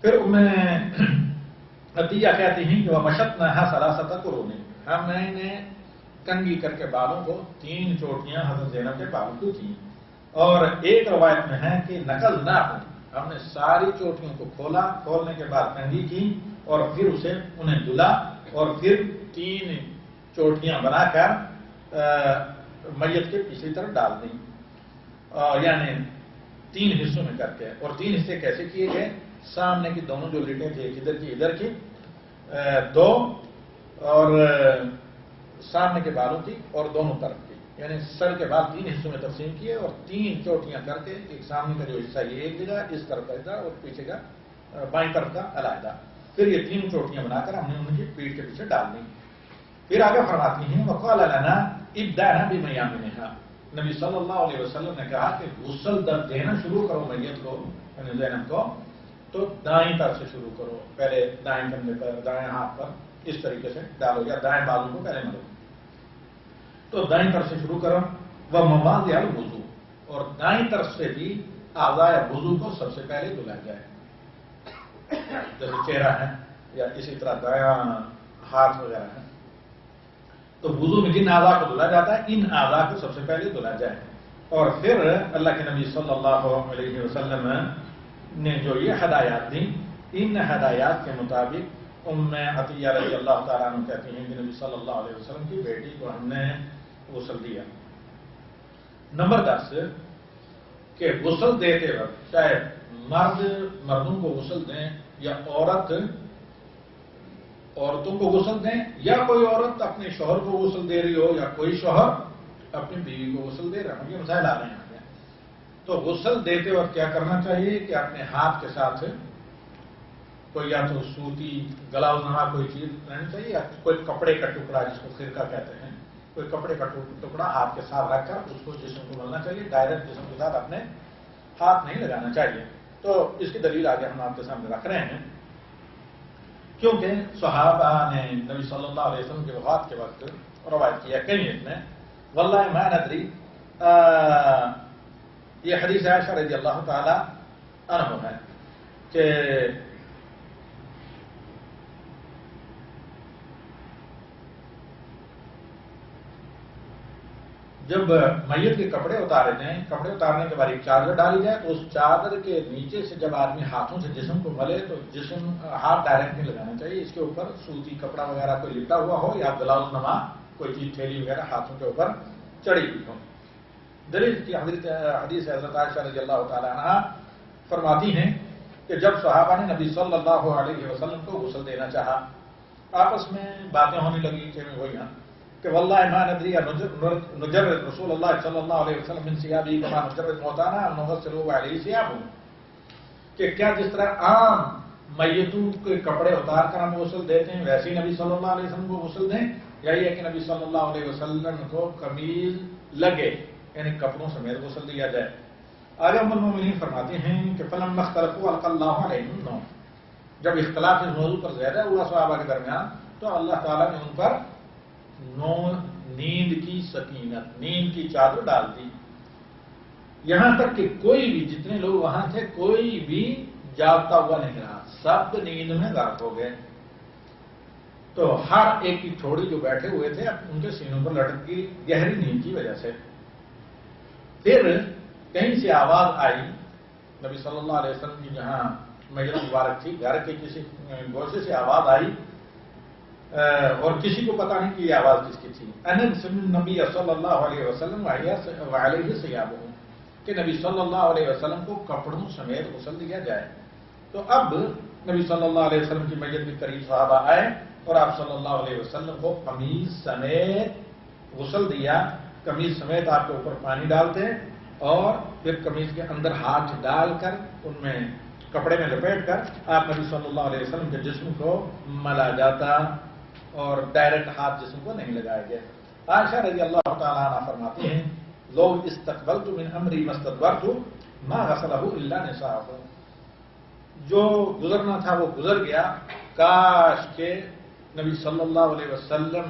پھر عطیہ کہتی ہیں کہ وہ مشتناہا ثلاثۃ قرون، ہم نے کنگھی کر کے بالوں کو 3 چوٹیاں حضرت زینب کے بالوں کو کی، اور ایک روایت میں ہے کہ نقل نہ ہو، ہم نے ساری چوٹیوں کو کھولا، کھولنے کے بعد کنگھی کی اور پھر اسے انہیں دھلا اور پھر 3 چوٹیاں بنا کر میت کے پچھلی طرف ڈال دیں، یعنی 3 حصوں میں کر کے۔ اور 3 حصے کیسے کیے گئے؟ سامنے کی دونوں جو لٹیں تھے، ایک ادھر کی ادھر کی 2، اور سامنے کے بالوں کی اور دونوں طرف کی، یعنی سر کے بال 3 حصوں میں تقسیم کیے اور 3 چوٹیاں کر کے، ایک سامنے کا جو حصہ یہ ایک جگہ، اس طرف کا اور پیچھے کا بائیں طرف کا علیحدہ، پھر یہ 3 چوٹیاں بنا کر ہم نے ان کی پیٹھ کے پیچھے ڈال دی۔ پھر آگے فرماتی ہیں وقال لنا ابدأنا بمیامنہا، نبی صلی اللہ علیہ وسلم نے کہا کہ غسل دینا شروع کرو میت کو، یعنی زینب کو، تو دائیں طرف سے شروع کرو، پہلے دائیں کندھے پر، دائیں ہاتھ پر اس طریقے سے ڈالو، یا دائیں بالوں کو پہلے ملو، تو دائیں طرف سے شروع کرو۔ وہ مواضع الوضو، اور دائیں طرف سے بھی اعضاء وضو کو سب سے پہلے دھلا جائے، جیسے چہرہ ہے یا اسی طرح دایاں ہاتھ وغیرہ ہے، تو وضو میں جن اعضاء کو دھلا جاتا ہے ان اعضاء کو سب سے پہلے دھلا جائے۔ اور پھر اللہ کے نبی صلی اللہ علیہ وسلم نے جو یہ ہدایات دیں، ان ہدایات کے مطابق عطیہ رضی اللہ تعالیٰ عنہ کہتی ہیں کہ نبی صلی اللہ علیہ وسلم کی بیٹی کو ہم نے غسل دیا۔ نمبر 10 کہ غسل دیتے وقت چاہے مردوں کو غسل دیں یا عورتوں کو غسل دیں، یا کوئی عورت اپنے شوہر کو غسل دے رہی ہو یا کوئی شوہر اپنی بیوی کو غسل دے رہا ہو، یہ مسائل آ رہے ہیں۔ تو غسل دیتے وقت کیا کرنا چاہیے کہ اپنے ہاتھ کے ساتھ کوئی یا تو سوتی گلاؤز نما کوئی چیز رہنی چاہیے، یا کوئی کپڑے کا ٹکڑا جس کو خرقہ کہتے ہیں، کوئی کپڑے کا ٹکڑا ہاتھ کے ساتھ رکھ کر اس کو جسم کو ملنا چاہیے، ڈائریکٹ جسم کے ساتھ اپنے ہاتھ نہیں لگانا چاہیے۔ تو اس کی دلیل آگے ہم آپ کے سامنے رکھ رہے ہیں، کیونکہ صحابہ نے نبی صلی اللہ علیہ وسلم کی وفات کے وقت روایت کیا کئی میں واللہ ما ندری، یہ حدیث عائشہ رضی اللہ تعالی عنہ ہے کہ جب میت کے کپڑے اتارے جائیں، کپڑے اتارنے کے بعد ایک چادر ڈالی جائے تو اس چادر کے نیچے سے جب آدمی ہاتھوں سے جسم کو ملے تو ہاتھ ڈائریکٹ نہیں لگانا چاہیے، اس کے اوپر سوتی کپڑا وغیرہ کوئی لپٹا ہوا ہو یا گلاؤز نما کوئی چیز تھیلی وغیرہ ہاتھوں کے اوپر چڑھی ہوئی ہو۔ دلیل کی حدیث حضرت عائشہ رضی اللہ تعالی عنہ فرماتی ہیں کہ جب صحابہ نے نبی صلی اللہ علیہ وسلم کو غسل دینا چاہا، آپس میں باتیں ہونے لگی کہ وہی کہ واللہ ما ندری نجرد رسول اللہ صلی اللہ علیہ وسلم من ثيابه كما نجرد موتانا نغسله عليه ثيابه، کہ کیا جس طرح عام میتوں کے کپڑے اتار کر ہم غسل دیتے ہیں ویسے ہی نبی صلی اللہ علیہ وسلم کو غسل دیں، یا یہ کہ نبی صلی اللہ علیہ وسلم کو قمیض لگے یعنی کپڑوں سمیت غسل دیا جائے۔ آگے ام المؤمنین فرماتے ہیں کہ فلما اختلفوا القى الله عليهم النوم، جب اختلاف اس موضوع پر زیادہ ہوا صحابہ کے درمیان تو اللہ تعالیٰ نے ان پر نیند کی سکینت، نیند کی چادر ڈال دی، یہاں تک کہ کوئی بھی جتنے لوگ وہاں تھے کوئی بھی جاگتا ہوا نہیں رہا، سب نیند میں غرق ہو گئے۔ تو ہر ایک کی تھوڑی جو بیٹھے ہوئے تھے ان کے سینوں پر لٹک کی گہری نیند کی وجہ سے۔ پھر کہیں سے آواز آئی، نبی صلی اللہ علیہ وسلم کی جہاں میت مبارک تھی گھر کے کسی گوشے سے آواز آئی، اور کسی کو پتا نہیں کہ یہ آواز کس کی تھی۔ ان نبی صلی اللہ علیہ وسلم وعلیہ ثيابه، کہ نبی صلی اللہ علیہ وسلم کو کپڑوں سمیت غسل دیا جائے۔ تو اب نبی صلی اللہ علیہ وسلم کی میت کے قریب صحابہ آئے اور آپ صلی اللہ علیہ وسلم کو قمیض سمیت غسل دیا، قمیض سمیت آپ کے اوپر پانی ڈالتے اور پھر قمیض کے اندر ہاتھ ڈال کر ان میں کپڑے میں لپیٹ کر آپ نبی صلی اللہ علیہ وسلم کے جسم کو ملا جاتا اور ڈائریکٹ ہاتھ جسم کو نہیں لگایا گیا۔ عائشہ رضی اللہ تعالیٰ عنہ فرماتی ہیں لو استقبلت من امری ما استدبرت ما غسلہ الا نساء، جو گزرنا تھا وہ گزر گیا، کاش کہ نبی صلی اللہ علیہ وسلم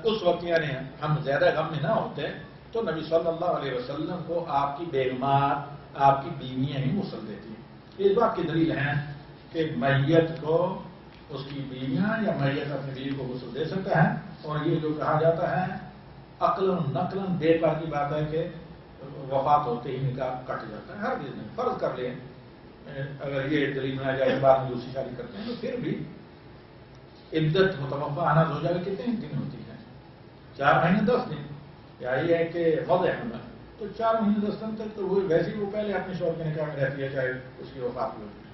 اس وقت یعنی ہم زیادہ غم میں نہ ہوتے تو نبی صلی اللہ علیہ وسلم کو آپ کی بیگمات، آپ کی بیویاں ہی غسل دیتی ہیں۔ اس بات کی دلیل ہے کہ میت کو اس کی بیویاں یا میت اپنی بیوی کو غسل دے سکتا ہے، اور یہ جو کہا جاتا ہے عقلاً نقلاً بے پار کی بات ہے کہ وفات ہوتے ہی نکاح کٹ جاتا ہے، ہر چیز نہیں، فرض کر لیں اگر یہ دلیل میں آ جائے بعد میں دوسری شادی کرتے ہیں تو پھر بھی عدت متوقع اناز ہو جائے کتنے دن ہوتی ہے؟ 4 مہینے 10 دن، یا یہ ہے کہ وضع حمل، تو 4 مہینے 10 دن تک تو وہ ویسے ہی وہ پہلے اپنے شوہر کے نکاح میں رہتی ہے چاہے اس کی وفات بھی ہوتی ہے۔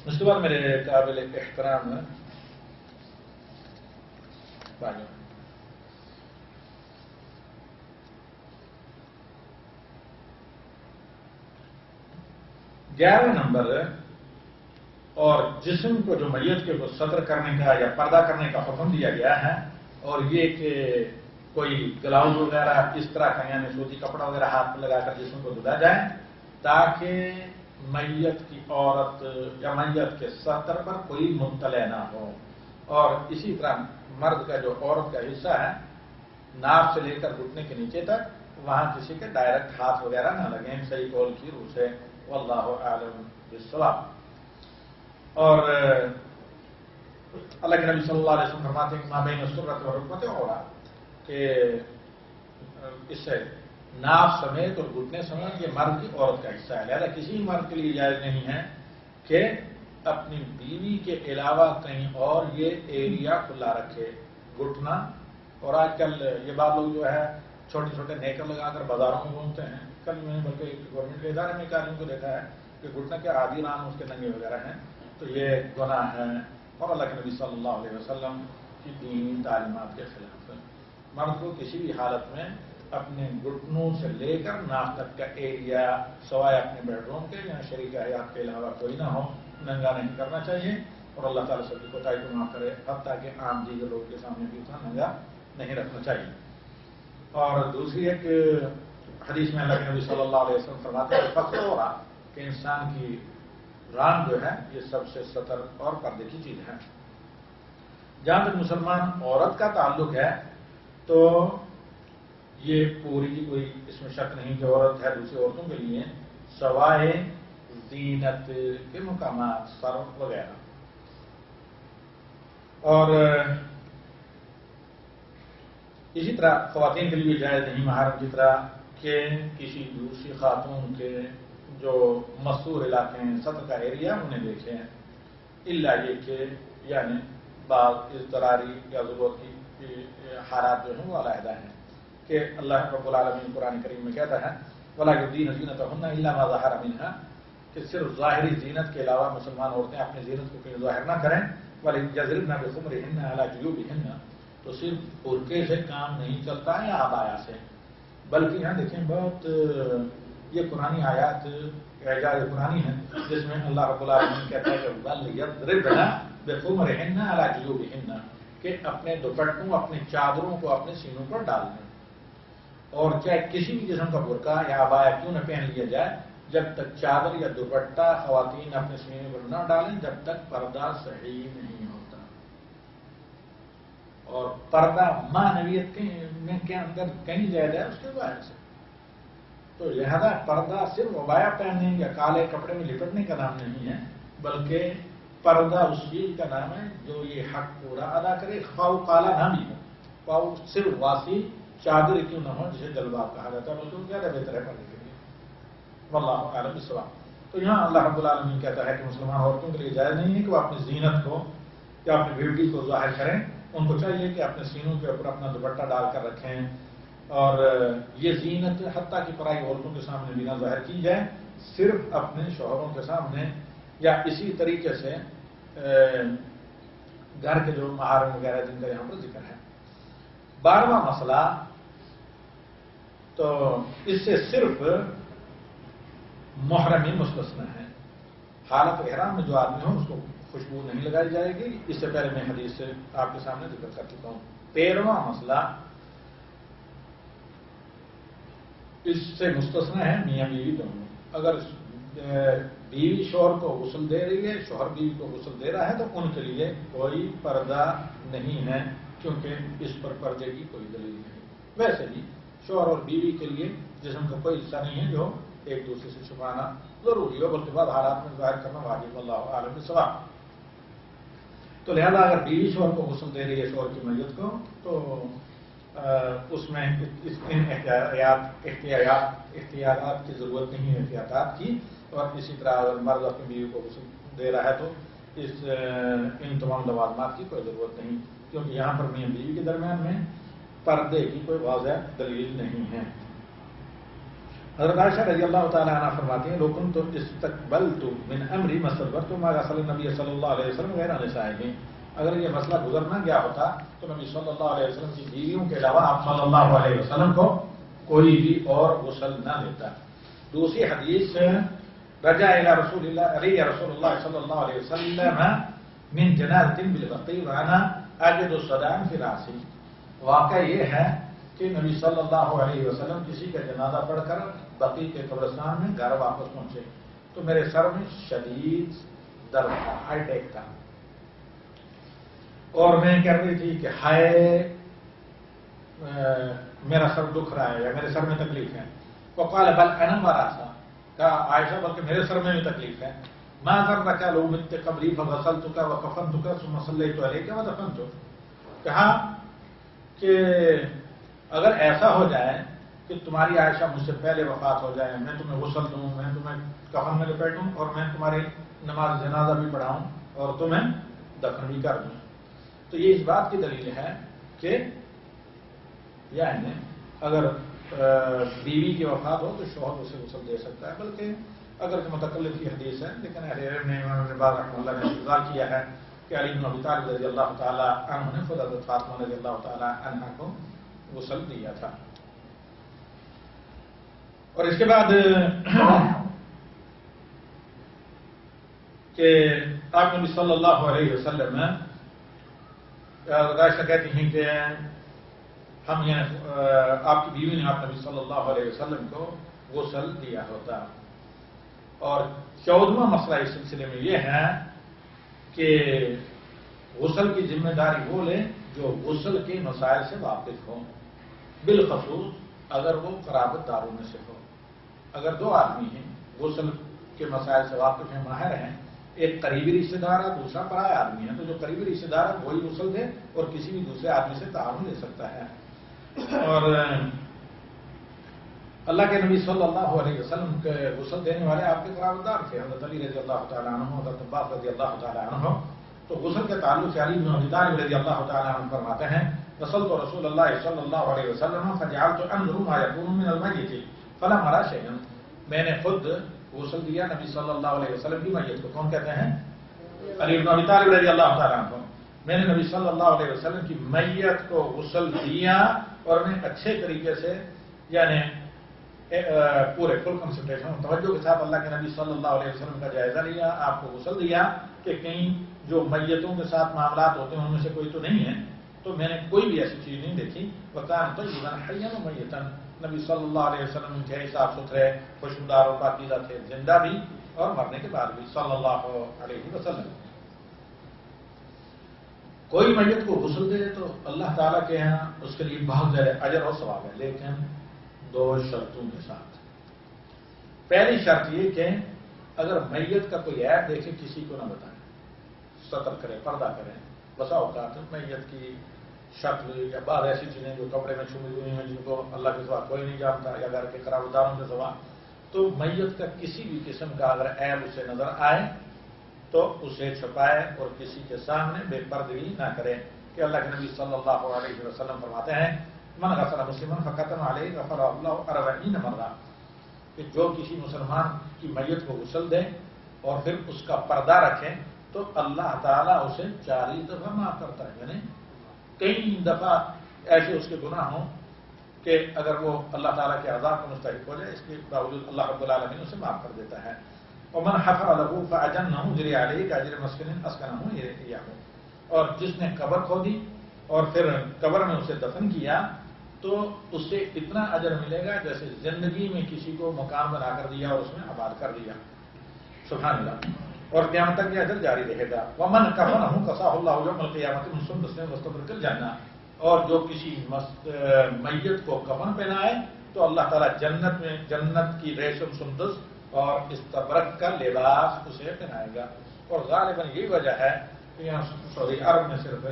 اس کے بعد میرے قابل احترام بھائیوں، 11 نمبر اور جسم کو جو میت کے کو ستر کرنے کا یا پردہ کرنے کا حکم دیا گیا ہے، اور یہ کہ کوئی گلاؤز وغیرہ اس طرح کا یعنی سوتی کپڑا وغیرہ ہاتھ پہ لگا کر جسم کو دھلا جائے تاکہ میت کی عورت یا میت کے ستر پر کوئی مطلع نہ ہو، اور اسی طرح مرد کا جو عورت کا حصہ ہے ناف سے لے کر گھٹنے کے نیچے تک وہاں کسی کے ڈائریکٹ ہاتھ وغیرہ نہ لگیں، صحیح قول کی روح سے، واللہ اعلم بالصواب۔ اور اللہ کے نبی صلی اللہ علیہ وسلم فرماتے ہیں کہ ما بین السرۃ والرکبۃ عورہ، کہ اس سے ناف سمیت اور گھٹنے سمیت یہ مرد کی عورت کا حصہ ہے، لہذا کسی مرد کے لیے جائز نہیں ہے کہ اپنی بیوی کے علاوہ کہیں اور یہ ایریا کھلا رکھے، گھٹنا۔ اور آج کل یہ بات لوگ جو ہے چھوٹے چھوٹے نیکر لگا کر بازاروں میں گھومتے ہیں، کل میں نے بلکہ گورنمنٹ کے ادارے میں ایک آدمی کو دیکھا ہے کہ گھٹنے کے آدھی رام اس کے ننگے وغیرہ ہیں، تو یہ گناہ ہے اور اللہ کے نبی صلی اللہ علیہ وسلم کی دینی تعلیمات کے خلاف ہے۔ مرد کو کسی بھی حالت میں اپنے گھٹنوں سے لے کر ناف تک کا ایریا سوائے اپنے بیڈ روم کے یا شریک حیات کے علاوہ کوئی نہ ہو، ننگا نہیں کرنا چاہیے، اور اللہ تعالیٰ سب کی کوتاہی کو معاف کرے، حتیٰ کہ عام دیگر لوگ کے سامنے بھی اتنا ننگا نہیں رکھنا چاہیے۔ اور دوسری ایک حدیث میں اللہ کے نبی صلی اللہ علیہ وسلم فرماتے ہیں فخر ہو رہا کہ انسان کی ران جو ہے یہ سب سے ستر اور پردے کی چیز ہے۔ جہاں تک مسلمان عورت کا تعلق ہے تو یہ پوری کوئی اس میں شک نہیں کہ عورت ہے دوسری عورتوں کے لیے سوائے زینت کے مقامات سر وغیرہ، اور اسی طرح خواتین کے لیے جائز نہیں محرم کی طرح کہ کسی دوسری خاتون کے جو مستور علاقے ہیں سطح کا ایریا انہیں دیکھیں، الا یہ کہ یعنی بعض اضطراری یا ضرورت کی حالات جو ہیں وہ علیحدہ ہیں، کہ اللہ رب العالمین قرآن کریم میں کہتا ہے وَلَا يُبْدِينَ زِينَتَهُنَّ إِلَّا مَا ظَهَرَ مِنْهَا، کہ صرف ظاہری زینت کے علاوہ مسلمان عورتیں اپنی زینت کو کہیں ظاہر نہ کریں، وَلَيَضْرِبْنَ بِخُمُرِهِنَّ عَلَى جُيُوبِهِنَّ، تو صرف برقعے سے کام نہیں چلتا ہے یا عبایا سے، بلکہ یہاں دیکھیں بہت یہ پرانی آیات اعجاز قرآنی ہے جس میں اللہ رب العالمین کہتا ہے کہ وَلْيَضْرِبْنَ بِخُمُرِهِنَّ عَلَى جُيُوبِهِنَّ، کہ اپنے دوپٹوں اپنے چادروں کو اپنے سینوں پر ڈال دیں، اور چاہے کسی بھی قسم کا برقع یا عبایا کیوں نہ پہن لیا جائے جب تک چادر یا دوپٹہ خواتین اپنے سینے پر نہ ڈالیں جب تک پردہ صحیح نہیں ہوتا، اور پردہ معنویت کے اندر کہیں زیادہ ہے اس کے ظاہر سے، تو لہذا پردہ صرف عبایا پہننے یا کالے کپڑے میں لپٹنے کا نام نہیں ہے، بلکہ پردہ اس چیز کا نام ہے جو یہ حق پورا ادا کرے، خواہ کالا نہ بھی ہو، خواہ صرف واسی چادر کیوں نہ ہو جسے جلباب کہا جاتا ہے، بلکہ زیادہ بہتر ہے پردے کے لیے، واللہ اعلم بالصواب۔ تو یہاں اللہ رب العالمین کہتا ہے کہ مسلمان عورتوں کے لیے جائز نہیں ہے کہ وہ اپنی زینت کو یا اپنی بیوٹی کو ظاہر کریں، ان کو چاہیے کہ اپنے سینوں کے اوپر اپنا دوپٹہ ڈال کر رکھیں، اور یہ زینت حتیٰ کہ پرائی عورتوں کے سامنے بھی نہ ظاہر کی جائے، صرف اپنے شوہروں کے سامنے، یا اسی طریقے سے گھر کے جو محارم وغیرہ جن کا یہاں پر ذکر ہے۔ 12واں مسئلہ، تو اس سے صرف محرم مستثنی ہے۔ حالت احرام میں جو آدمی ہو اس کو خوشبو نہیں لگائی جائے گی، اس سے پہلے میں حدیث سے آپ کے سامنے ذکر کر چکا ہوں۔ 13واں مسئلہ، اس سے مستثنی ہے میاں بیوی دونوں۔ اگر بیوی شوہر کو غسل دے رہی ہے، شوہر بیوی کو غسل دے رہا ہے، تو ان کے لیے کوئی پردہ نہیں ہے، کیونکہ اس پر پردے کی کوئی دلیل نہیں۔ ویسے بھی شوہر اور بیوی کے لیے جسم کا کوئی حصہ نہیں ہے جو ایک دوسرے سے چھپانا ضروری ہو، بلکہ بعض حالات میں ظاہر کرنا واجب، اللہ عالم بالصواب۔ تو لہذا اگر بیوی شوہر کو غسل دے رہی ہے شوہر کی میت کو، تو اس میں ان احتیاطات کی ضرورت نہیں ہے، احتیاطات کی۔ اور اسی طرح اگر مرد اپنی بیوی کو غسل دے رہا ہے تو ان تمام لوازمات کی کوئی ضرورت نہیں، کیونکہ یہاں پر میاں بیوی کے درمیان میں پردے کی کوئی واضح دلیل نہیں ہے۔ حضرت عائشہ رضی اللہ تعالیٰ عنہ فرماتی ہیں، لوکن تو استقبلت من امری مستدبرت ما رسول النبی صلی اللہ علیہ وسلم غیر نسائہ، اگر یہ مسئلہ گزر نہ گیا ہوتا تو نبی صلی اللہ علیہ وسلم کی بیویوں کے علاوہ آپ صلی اللہ علیہ وسلم کو کوئی بھی اور غسل نہ دیتا۔ دوسری حدیث، رجع الی رسول اللہ صلی اللہ علیہ وسلم من جنازۃ بالبقیع وانا اجد الصداع فی راسی۔ واقعہ یہ ہے کہ نبی صلی اللہ علیہ وسلم کسی کا جنازہ پڑھ کر بقیع کے قبرستان میں گھر واپس پہنچے تو میرے سر میں شدید درد تھا، ہارٹ اٹیک تھا، اور میں کہہ رہی تھی کہ ہائے میرا سر دکھ رہا ہے یا میرے سر میں تکلیف ہے۔ وقال بل انا مراسا، کہا عائشہ بلکہ میرے سر میں بھی تکلیف ہے۔ ما ذرك لو مت قبری فغسلتك وكفنتك ثم صليت عليك ودفنتك، کہا کہ اگر ایسا ہو جائے کہ تمہاری عائشہ مجھ سے پہلے وفات ہو جائے، میں تمہیں غسل دوں، میں تمہیں کفن میں لپیٹوں اور میں تمہاری نماز جنازہ بھی پڑھاؤں اور تمہیں دفن بھی کر دوں، تو یہ اس بات کی دلیل ہے کہ یعنی اگر بیوی کی وفات ہو تو شوہر اسے غسل دے سکتا ہے، بلکہ اگر کہ متکلم کی حدیث ہے، لیکن اہل علم نے امام ابن باز رحمہ اللہ نے استدلال کیا ہے کہ علی بن ابی طالب رضی اللہ تعالی عنہ نے خود حضرت فاطمہ رضی اللہ تعالی عنہ کو غسل دیا تھا۔ اور اس کے بعد کہ آپ نبی صلی اللہ علیہ وسلم عائشہ کہتی ہیں کہ ہم آپ کی بیوی نے آپ نبی صلی اللہ علیہ وسلم کو غسل دیا ہوتا۔ اور 14واں مسئلہ اس سلسلے میں یہ ہے کہ غسل کی ذمہ داری وہ لے جو غسل کے مسائل سے واقف ہوں، بالخصوص اگر وہ قرابت داروں میں سے ہو۔ اگر دو آدمی ہیں غسل کے مسائل سے واقف ہیں، ماہر ہیں، ایک قریبی رشتے دار ہے، دوسرا پرایا آدمی ہے، تو جو قریبی رشتے دار ہے وہی غسل دے اور کسی بھی دوسرے آدمی سے تعاون لے سکتا ہے۔ اور اللہ کے نبی صلی اللہ علیہ وسلم کے غسل دینے والے آپ کے قرابت دار تھے، حضرت علی رضی اللہ تعالیٰ عنہ، حضرت عباس رضی اللہ تعالیٰ عنہ۔ تو غسل کے تعلق سے علی بن ابی طالب رضی اللہ تعالیٰ عنہ فرماتے ہیں، غسلت رسول اللہ صلی اللہ علیہ وسلم فجعلت انظر ما يكون من المیت فلم ارى شيئا، میں نے خود غسل دیا نبی صلی اللہ علیہ وسلم کی میت کو۔ کون کہتے ہیں؟ علی بن ابی طالب رضی اللہ تعالیٰ عنہ۔ میں نے نبی صلی اللہ علیہ وسلم کی میت کو غسل دیا اور میں اچھے طریقے سے یعنی پورے فل کنسنٹریشن توجہ کے ساتھ اللہ کے نبی صلی اللہ علیہ وسلم کا جائزہ لیا، آپ کو غسل دیا کہ کہیں جو میتوں کے ساتھ معاملات ہوتے ہیں ان میں سے کوئی تو نہیں ہے، تو میں نے کوئی بھی ایسی چیز نہیں دیکھی۔ وکان طیبا حیا ومیتا، نبی صلی اللہ علیہ وسلم انتہائی صاف ستھرے، خوشبودار اور پاکیزہ تھے، زندہ بھی اور مرنے کے بعد بھی صلی اللہ علیہ وسلم۔ کوئی میت کو غسل دے تو اللہ تعالیٰ کے یہاں اس کے لیے بہت زیادہ اجر اور ثواب ہے، لیکن دو شرطوں کے ساتھ۔ پہلی شرط یہ کہ اگر میت کا کوئی عیب دیکھے کسی کو نہ بتائیں، ستر کرے، پردہ کریں۔ بسا اوقات میت کی شکل یا بعض ایسی چیزیں جو کپڑے میں چھپی ہوئی ہیں جن کو اللہ کے سوا کوئی نہیں جانتا، یا گھر کے قرابت داروں کے سوا، تو میت کا کسی بھی قسم کا اگر عیب اسے نظر آئے تو اسے چھپائے اور کسی کے سامنے بے پردگی نہ کرے، کہ اللہ کے نبی صلی اللہ علیہ وسلم فرماتے ہیں من غسل مسلمن فقتم علیہ غفر اللہ 40 مرہ، کہ جو کسی مسلمان کی میت کو غسل دے اور پھر اس کا پردہ رکھے تو اللہ تعالیٰ اسے 40 دفعہ معاف کرتا ہے. یعنی کئی دفعہ ایسے اس کے گناہ ہوں کہ اگر وہ اللہ تعالیٰ کے عذاب کو مستحق ہو جائے، اس کے باوجود اللہ رب العالمین اسے معاف کر دیتا ہے. ومن حفر له فأجنه جری علیہ کاجر مسکن اسکنہ ایاہ، اور جس نے قبر کھودی اور پھر قبر میں اسے دفن کیا تو اس سے اتنا اجر ملے گا جیسے زندگی میں کسی کو مکان بنا کر دیا اور اس میں آباد کر دیا. سبحان اللہ. اور قیامت تک یہ اجر جاری رہے گا. ومن کفنہ کساہ اللہ یوم القیامۃ من سندس واستبرق الجنہ، اور جو کسی میت کو کفن پہنائے تو اللہ تعالیٰ جنت میں جنت کی ریشم سندس اور استبرق کا لباس اسے پہنائے گا. اور غالباً یہی وجہ ہے کہ یہاں سعودی عرب میں صرف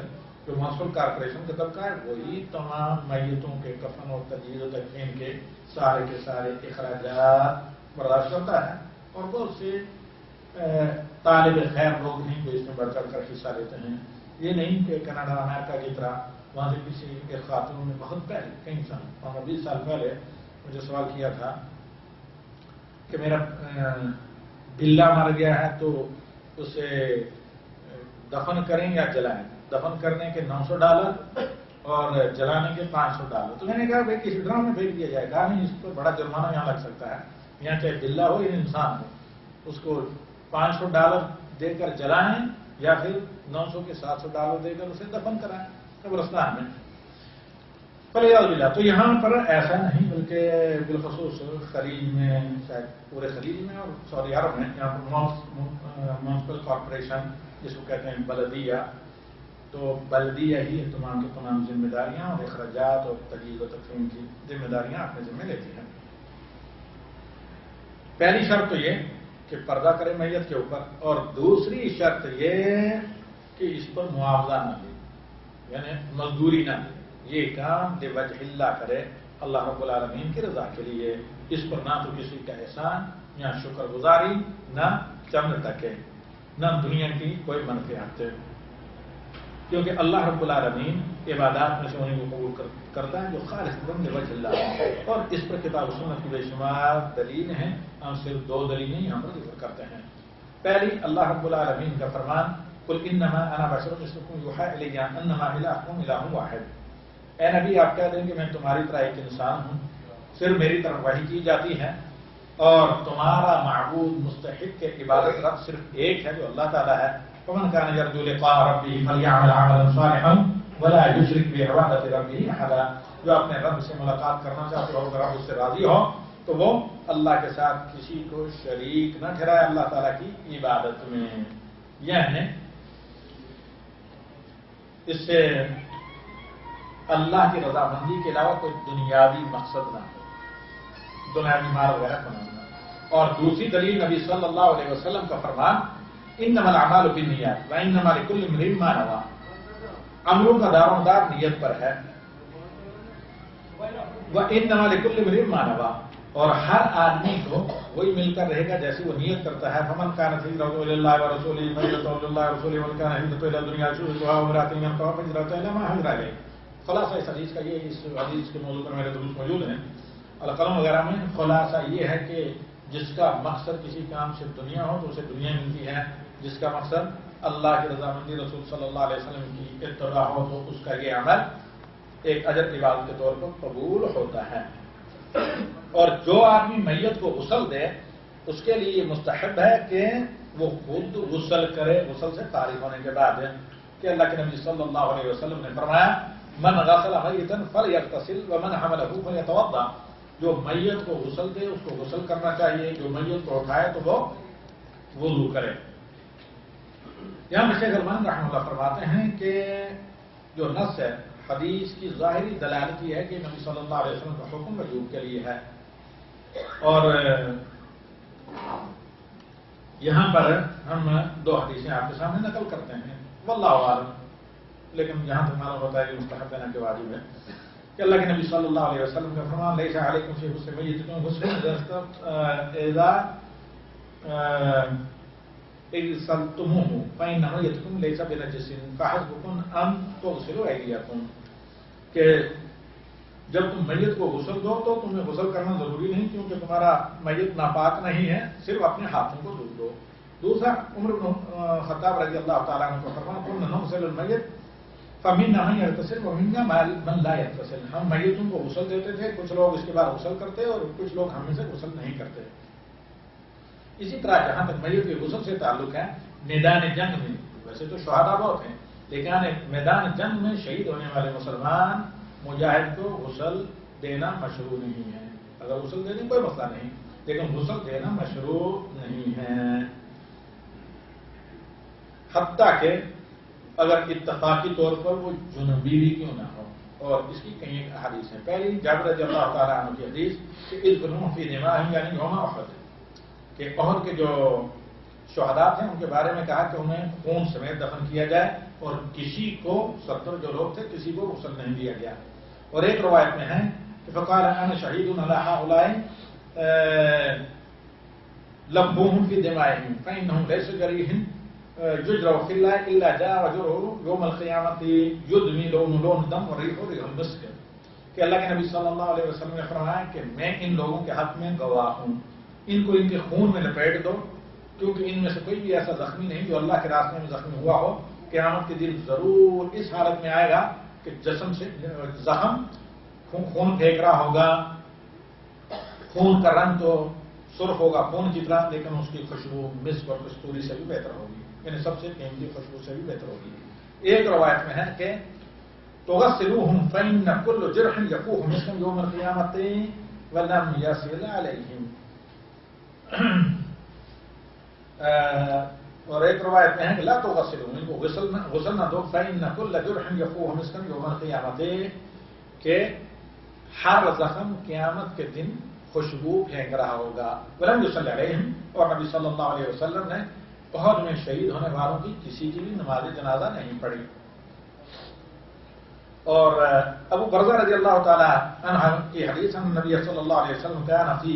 جو محصول کارپوریشن کا طبقہ ہے وہی تمام میتوں کے کفن اور تجہیز و تکفین کے سارے اخراجات برداشت کرتا ہے. اور بہت سے طالب خیر لوگ ہیں جو اس میں بڑھ چڑھ کر حصہ لیتے ہیں. یہ نہیں کہ کینیڈا امریکہ کی طرح وہاں سے کسی ایک خاتون نے بہت پہلے کئی سال 15-20 سال پہلے مجھے سوال کیا تھا کہ میرا بلا مر گیا ہے تو اسے دفن کریں یا جلائیں. دفن کرنے کے $900 اور جلانے کے $500. تو میں نے کہا بھائی کسی ڈرام میں بھیج دیا جائے گا. نہیں، اس پر بڑا جرمانہ یہاں لگ سکتا ہے. یہاں چاہے بلا ہو یا انسان ہو، اس کو $500 دے کر جلائیں یا پھر $900 کے $700 دے کر اسے دفن کرائیں قبرستان میں. تو یہاں پر ایسا نہیں، بلکہ بالخصوص خلیج میں، شاید پورے خلیج میں اور سعودی عرب میں، یہاں پر میونسپل کارپوریشن جس کو کہتے ہیں بلدیہ، تو بلدیہ ہی تمام کی تمام ذمہ داریاں اور اخراجات اور تجہیز و تکفین کی ذمہ داریاں اپنے ذمہ لیتی ہیں. پہلی شرط تو یہ کہ پردہ کرے میت کے اوپر، اور دوسری شرط یہ کہ اس پر معاوضہ نہ دے، یعنی مزدوری نہ دے. یہ کام لوجہ اللہ کرے، اللہ رب العالمین کی رضا کے لیے. اس پر نہ تو کسی کا احسان یا شکر گزاری، نہ چند تکے، نہ دنیا کی کوئی منفعت. کیونکہ اللہ رب العالمین عبادات میں سے انہیں کو قبول کرتا ہے جو خالص لوجہ اللہ ہے. اور اس پر کتاب و سنت کی بے شمار دلیل ہیں. ہم صرف 2 دلیلیں یہاں پر ذکر کرتے ہیں. پہلی، اللہ رب العالمین کا فرمان قل انما انا بشر مثلکم یوحی الی انما الہکم الہ واحد. اے نبی آپ کہہ دیں کہ میں تمہاری طرح ایک انسان ہوں، صرف میری طرف وحی کی جاتی ہے، اور تمہارا معبود مستحق کے عبادت رب صرف ایک ہے جو اللہ تعالیٰ ہے. فمن كان يرجو لقاء ربه فليعمل عملا صالحا ولا يشرك بعبادة ربه احدا. جو اپنے رب سے ملاقات کرنا چاہتے ہو، اگر رب اس سے راضی ہو تو وہ اللہ کے ساتھ کسی کو شریک نہ ٹھہرائے اللہ تعالیٰ کی عبادت میں. یعنی اس سے اللہ کی رضامندی کے علاوہ کوئی دنیاوی مقصد نہ ہو، دنیاوی مال وغیرہ بنانا. اور دوسری دلیل نبی صلی اللہ علیہ وسلم کا فرمان انما الاعمال بالنیات وانما لکل امرئ ما نوى. عملوں کا دار و مدار نیت پر ہے. وانما لکل امرئ ما نوى، اور ہر آدمی کو وہی مل کر رہے گا جیسے وہ نیت کرتا ہے. فمن كانت هجرته الى الله ورسوله فهجرته الى الله ورسوله ومن كان هجرته الى الدنيا يصيبها وامرأة ينكحها فهجرته الى ما هاجر اليه. خلاصہ اس حدیث کا یہ، اس حدیث کے موضوع پر میرے دروس موجود ہیں القلم وغیرہ میں. خلاصہ یہ ہے کہ جس کا مقصد کسی کام سے دنیا ہو تو اسے دنیا ملتی ہے، جس کا مقصد اللہ کی رضامندی، رسول صلی اللہ علیہ وسلم کی اتباع ہو تو اس کا یہ عمل ایک اجر عبادت کے طور پر قبول ہوتا ہے. اور جو آدمی میت کو غسل دے اس کے لیے یہ مستحب ہے کہ وہ خود غسل کرے، غسل سے فارغ ہونے کے بعد. کہ اللہ کے نبی صلی اللہ علیہ وسلم نے فرمایا من غسل میتا فلیغتسل ومن حملہ فلیتوضا. جو میت کو غسل دے اس کو غسل کرنا چاہیے، جو میت کو اٹھائے تو وہ وضو کرے. یہاں شیخ البانی رحمہ اللہ فرماتے ہیں کہ جو نص ہے حدیث کی ظاہری دلالت یہ ہے کہ نبی صلی اللہ علیہ وسلم کا حکم وجوب کے لیے ہے. اور یہاں پر ہم 2 حدیثیں آپ کے سامنے نقل کرتے ہیں واللہ اعلم، لیکن جہاں تک معلوم ہوتا ہے کہ مستحب دینا کے واجب ہے کہ اللہ کے نبی صلی اللہ علیہ وسلم کا فرمان لیس علیکم فی غسل میتکم غسل اذا اغسلتموه فإن میتکم لیس بنجس فحسبکم ان تغسلوا ایدیکم. کہ جب تم میت کو غسل دو تو تمہیں غسل کرنا ضروری نہیں، کیونکہ تمہارا میت ناپاک نہیں ہے، صرف اپنے ہاتھوں کو دھو دو۔ دوسرا، عمر بن خطاب رضی اللہ تعالیٰ عنہ کو فرمایا كنا نغسل المیت فمنا من یغتسل ومنا من لا یغتسل، ہم میتوں کو غسل دیتے تھے، کچھ لوگ اس کے بعد غسل کرتے اور کچھ لوگ ہم میں سے غسل نہیں کرتے۔ اسی طرح جہاں تک میت کے غسل سے تعلق ہے، میدان جنگ میں ویسے تو شہداء بہت ہیں، لیکن میدان جنگ میں شہید ہونے والے مسلمان مجاہد کو غسل دینا مشروع نہیں ہے۔ اگر غسل دینے کوئی مسئلہ نہیں، لیکن غسل دینا مشروع نہیں ہے، حتیٰ کہ اگر اتفاقی طور پر وہ جنوبی بھی کیوں نہ ہو۔ اور اس کی کئی احادیث ہیں۔ پہلی جابر رضی اللہ تعالیٰ عنہ کی حدیث کہ اذکروا فی دماءہم یعنی یوم احد، کہ احد کے جو شہداء تھے ان کے بارے میں کہا کہ انہیں خون سمیت دفن کیا جائے، اور کسی کو 70 جو لوگ تھے کسی کو غسل نہیں دیا گیا۔ اور ایک روایت میں ہے کہ فقال انا شہید علی ہؤلاء لبوهم فی دمائهم فانهم ليس جریح یجرؤ فی اللہ الا جاء رجل یوم القیامۃ یدمی لون دم وریح ریح المسک، کہ اللہ کے نبی صلی اللہ علیہ وسلم نے فرمایا کہ میں ان لوگوں کے حق میں گواہ ہوں، ان کو ان کے خون میں لپیٹ دو، کیونکہ ان میں سے کوئی بھی ایسا زخمی نہیں جو اللہ کے راستے میں زخمی ہوا ہو، قیامت کے دن ضرور اس حالت میں آئے گا کہ جسم سے زخم خون پھینک رہا ہوگا، خون کا رنگ تو سرخ ہوگا خون کی طرح، لیکن اس کی خوشبو مسک اور کستوری سے بھی بہتر ہوگی، یعنی سب سے قیمتی خوشبو سے بھی بہتر ہوگی۔ ایک روایت میں ہے کہ تغسلوهم فإن كل جرح يفوح مسكا يوم القيامة ولم يصل عليهم، اور ایک روایت میں ہے کہ لا تغسلوا، ان کو غسل نہ دو، فإن كل جرح يفوح مسكا يوم القيامة، کہ ہر زخم قیامت کے دن خوشبو پھینک رہا ہوگا۔ ولم يصل عليهم، اور نبی صلی اللہ علیہ وسلم نے احد میں شہید ہونے والوں کی کسی کی بھی نماز جنازہ نہیں پڑھی۔ اور ابو برزہ رضی اللہ تعالی عنہ کی حدیث ہے، نبی صلی اللہ علیہ وسلم كان في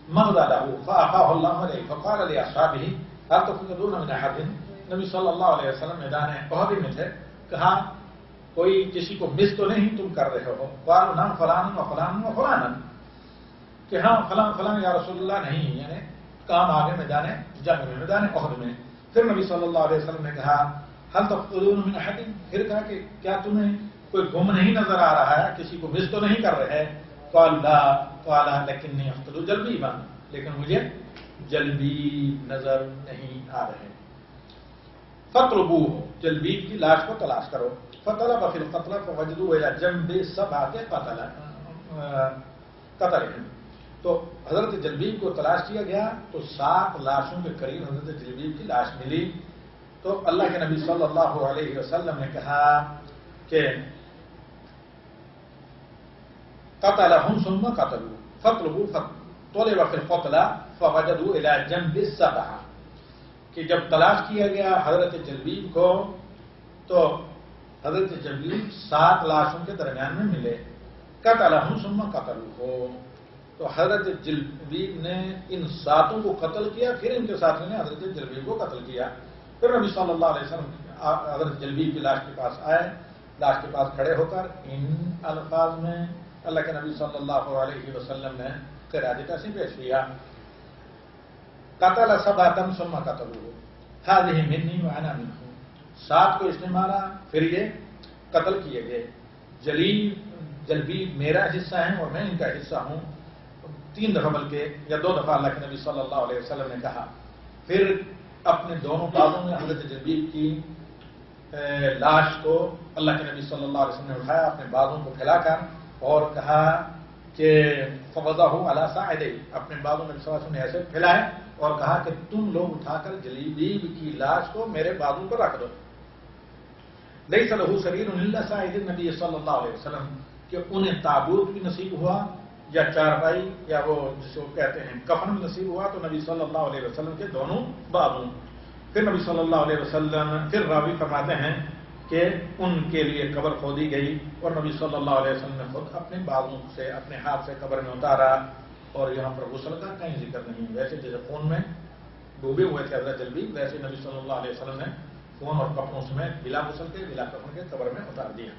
مغزى له فأعطاه الله عليه فقال لأصحابه هل تفقدون من أحد، نبی صلی اللہ علیہ وسلم میدان احد میں تھے، کہا کوئی کسی کو مس تو نہیں تم کر رہے ہو؟ قالوا نعم فلان وفلان وفلانا، کہ ہاں فلاں فلاں یا رسول اللہ نہیں، یعنی کام آگے میدان جنگ میں، میدان احد میں۔ پھر نبی صلی اللہ علیہ وسلم نے کہا هل تفقدون من أحد، پھر کہا کہ کیا تمہیں کوئی گم نہیں نظر آ رہا ہے، کسی کو مس تو نہیں کر رہے؟ قال لا، قال لکنی افقد جلبیبا، لیکن مجھے جلبیب نظر نہیں آ رہے۔ فاطلبوه، جلبیب کی لاش کو تلاش کرو۔ فطلب فی القتلى فوجدوا الى جنب سبعة قتلهم، تو حضرت جلبیب کو تلاش کیا گیا تو 7 لاشوں کے قریب حضرت جلبیب کی لاش ملی۔ تو اللہ کے نبی صلی اللہ علیہ وسلم نے کہا کہ قتلهم ثم قتلوا فاطلبوا فطلب في القتلى فوجدوا الى جنب السبعة، کہ جب تلاش کیا گیا حضرت جلبیب کو تو حضرت جلبیب 7 لاشوں کے درمیان میں ملے۔ قتلهم ثم قتلوه، تو حضرت جلبیب نے ان 7 کو قتل کیا، پھر ان کے ساتھیوں نے حضرت جلبیب کو قتل کیا۔ پھر نبی صلی اللہ علیہ وسلم حضرت جلبیب کی لاش کے پاس آئے، لاش کے پاس کھڑے ہو کر ان الفاظ میں اللہ کے نبی صلی اللہ علیہ وسلم نے خراج تحسین پیش کیا، قتل 7 ثم قتلوه هذه مني وانا منهم، 7 کو اس نے مارا پھر یہ قتل کیے گئے، جلبیب میرا حصہ ہیں اور میں ان کا حصہ ہوں۔ 3 دفعہ بلکہ یا 2 دفعہ اللہ کے نبی صلی اللہ علیہ وسلم نے کہا۔ پھر اپنے دونوں بازوں میں حضرت جلبیب کی لاش کو اللہ کے نبی صلی اللہ علیہ وسلم نے اٹھایا اپنے بازوں کو پھیلا کر، اور کہا کہ فوضعه على صاعديه، اپنے بازوں میں صلی اللہ علیہ وسلم نے ایسے پھیلائے اور کہا کہ تم لوگ اٹھا کر جلبیب کی لاش کو میرے بازوں پر رکھ دو۔ ليس له سرير الا صاعد النبي صلی اللہ علیہ وسلم، کہ انہیں تابوت بھی نصیب ہوا یا چارپائی یا وہ جس کو کہتے ہیں کفن بھی نصیب ہوا، تو نبی صلی اللہ علیہ وسلم کے دونوں بازوں۔ پھر نبی صلی اللہ علیہ وسلم، پھر راوی فرماتے ہیں کہ ان کے لیے قبر کھودی گئی اور نبی صلی اللہ علیہ وسلم نے خود اپنے بازوں سے اپنے ہاتھ سے قبر میں اتارا، اور یہاں پر غسل کا کہیں ذکر نہیں۔ ویسے جیسے خون میں ڈوبے ہوئے تھے حضرت جلبیب، ویسے نبی صلی اللہ علیہ وسلم نے خون اور کپڑوں سمیت بلا غسل کے بلا کفن کے قبر میں اتار دیا۔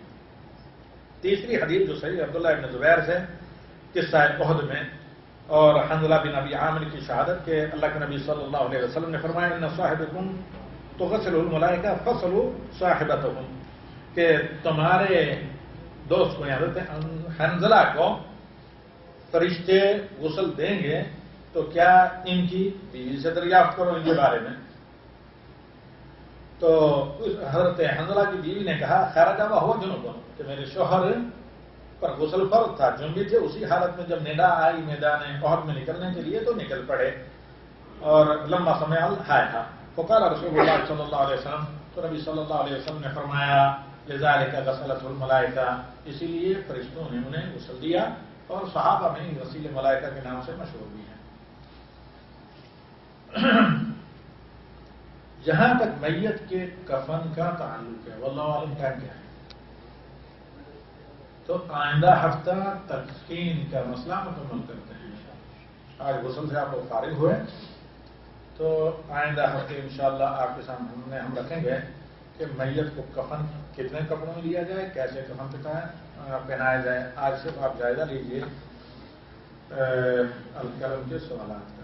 تیسری حدیث جو صحیح عبداللہ ابن زبیر سے قصہ احد میں اور حنظلہ بن ابی عامر کی شہادت کہ اللہ کے نبی صلی اللہ علیہ وسلم نے فرمایا ان صاحبکم تغسل الملائکہ فصلوا صاحبتہم، کہ تمہارے دوست کو حضرت حنظلہ کو فرشتے غسل دیں گے تو کیا ان کی بیوی سے دریافت کرو ان کے بارے میں. تو حضرت حنظلہ کی بیوی نے کہا خیرہ جاوا ہوا جنوب، کہ میرے شوہر پر غسل فرض تھا، جنبی تھے، اسی حالت میں جب ندا آئی میدان احد میں نکلنے کے لیے تو نکل پڑے اور لمبا سمے الحائے تھا. فقال رسول اللہ صلی اللہ علیہ وسلم، تو نبی صلی اللہ علیہ وسلم نے فرمایا لذالک غسلته الملائکہ، اسی لیے فرشتوں نے انہیں غسل دیا، اور صحابہ میں غسیل ملائکہ کے نام سے مشہور بھی ہیں. جہاں تک میت کے کفن کا تعلق ہے، واللہ عالم ٹائم کیا ہے، تو آئندہ ہفتہ تدفین کا مسئلہ مکمل کرتے ہیں. آج غسل سے آپ لوگ فارغ ہوئے تو آئندہ ہفتے انشاءاللہ آپ کے سامنے ہم رکھیں گے کہ میت کو کفن کتنے کپڑوں میں لیا جائے، کیسے کفن پہنایا جائے. آج سے آپ جائزہ لیجیے القلم کے سوالات کا.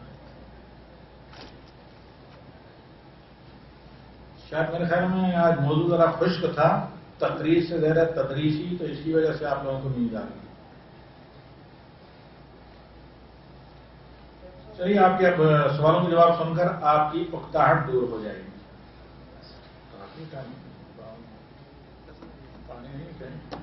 شاید میرے خیال میں آج موضوع ذرا خشک تھا، تقریر سے زیادہ تدریسی، تو اس کی وجہ سے آپ لوگوں کو نیند آ گئی. چلیے آپ کے اب سوالوں کے جواب سن کر آپ کی اکتاہٹ دور ہو جائے گی. پانی نہیں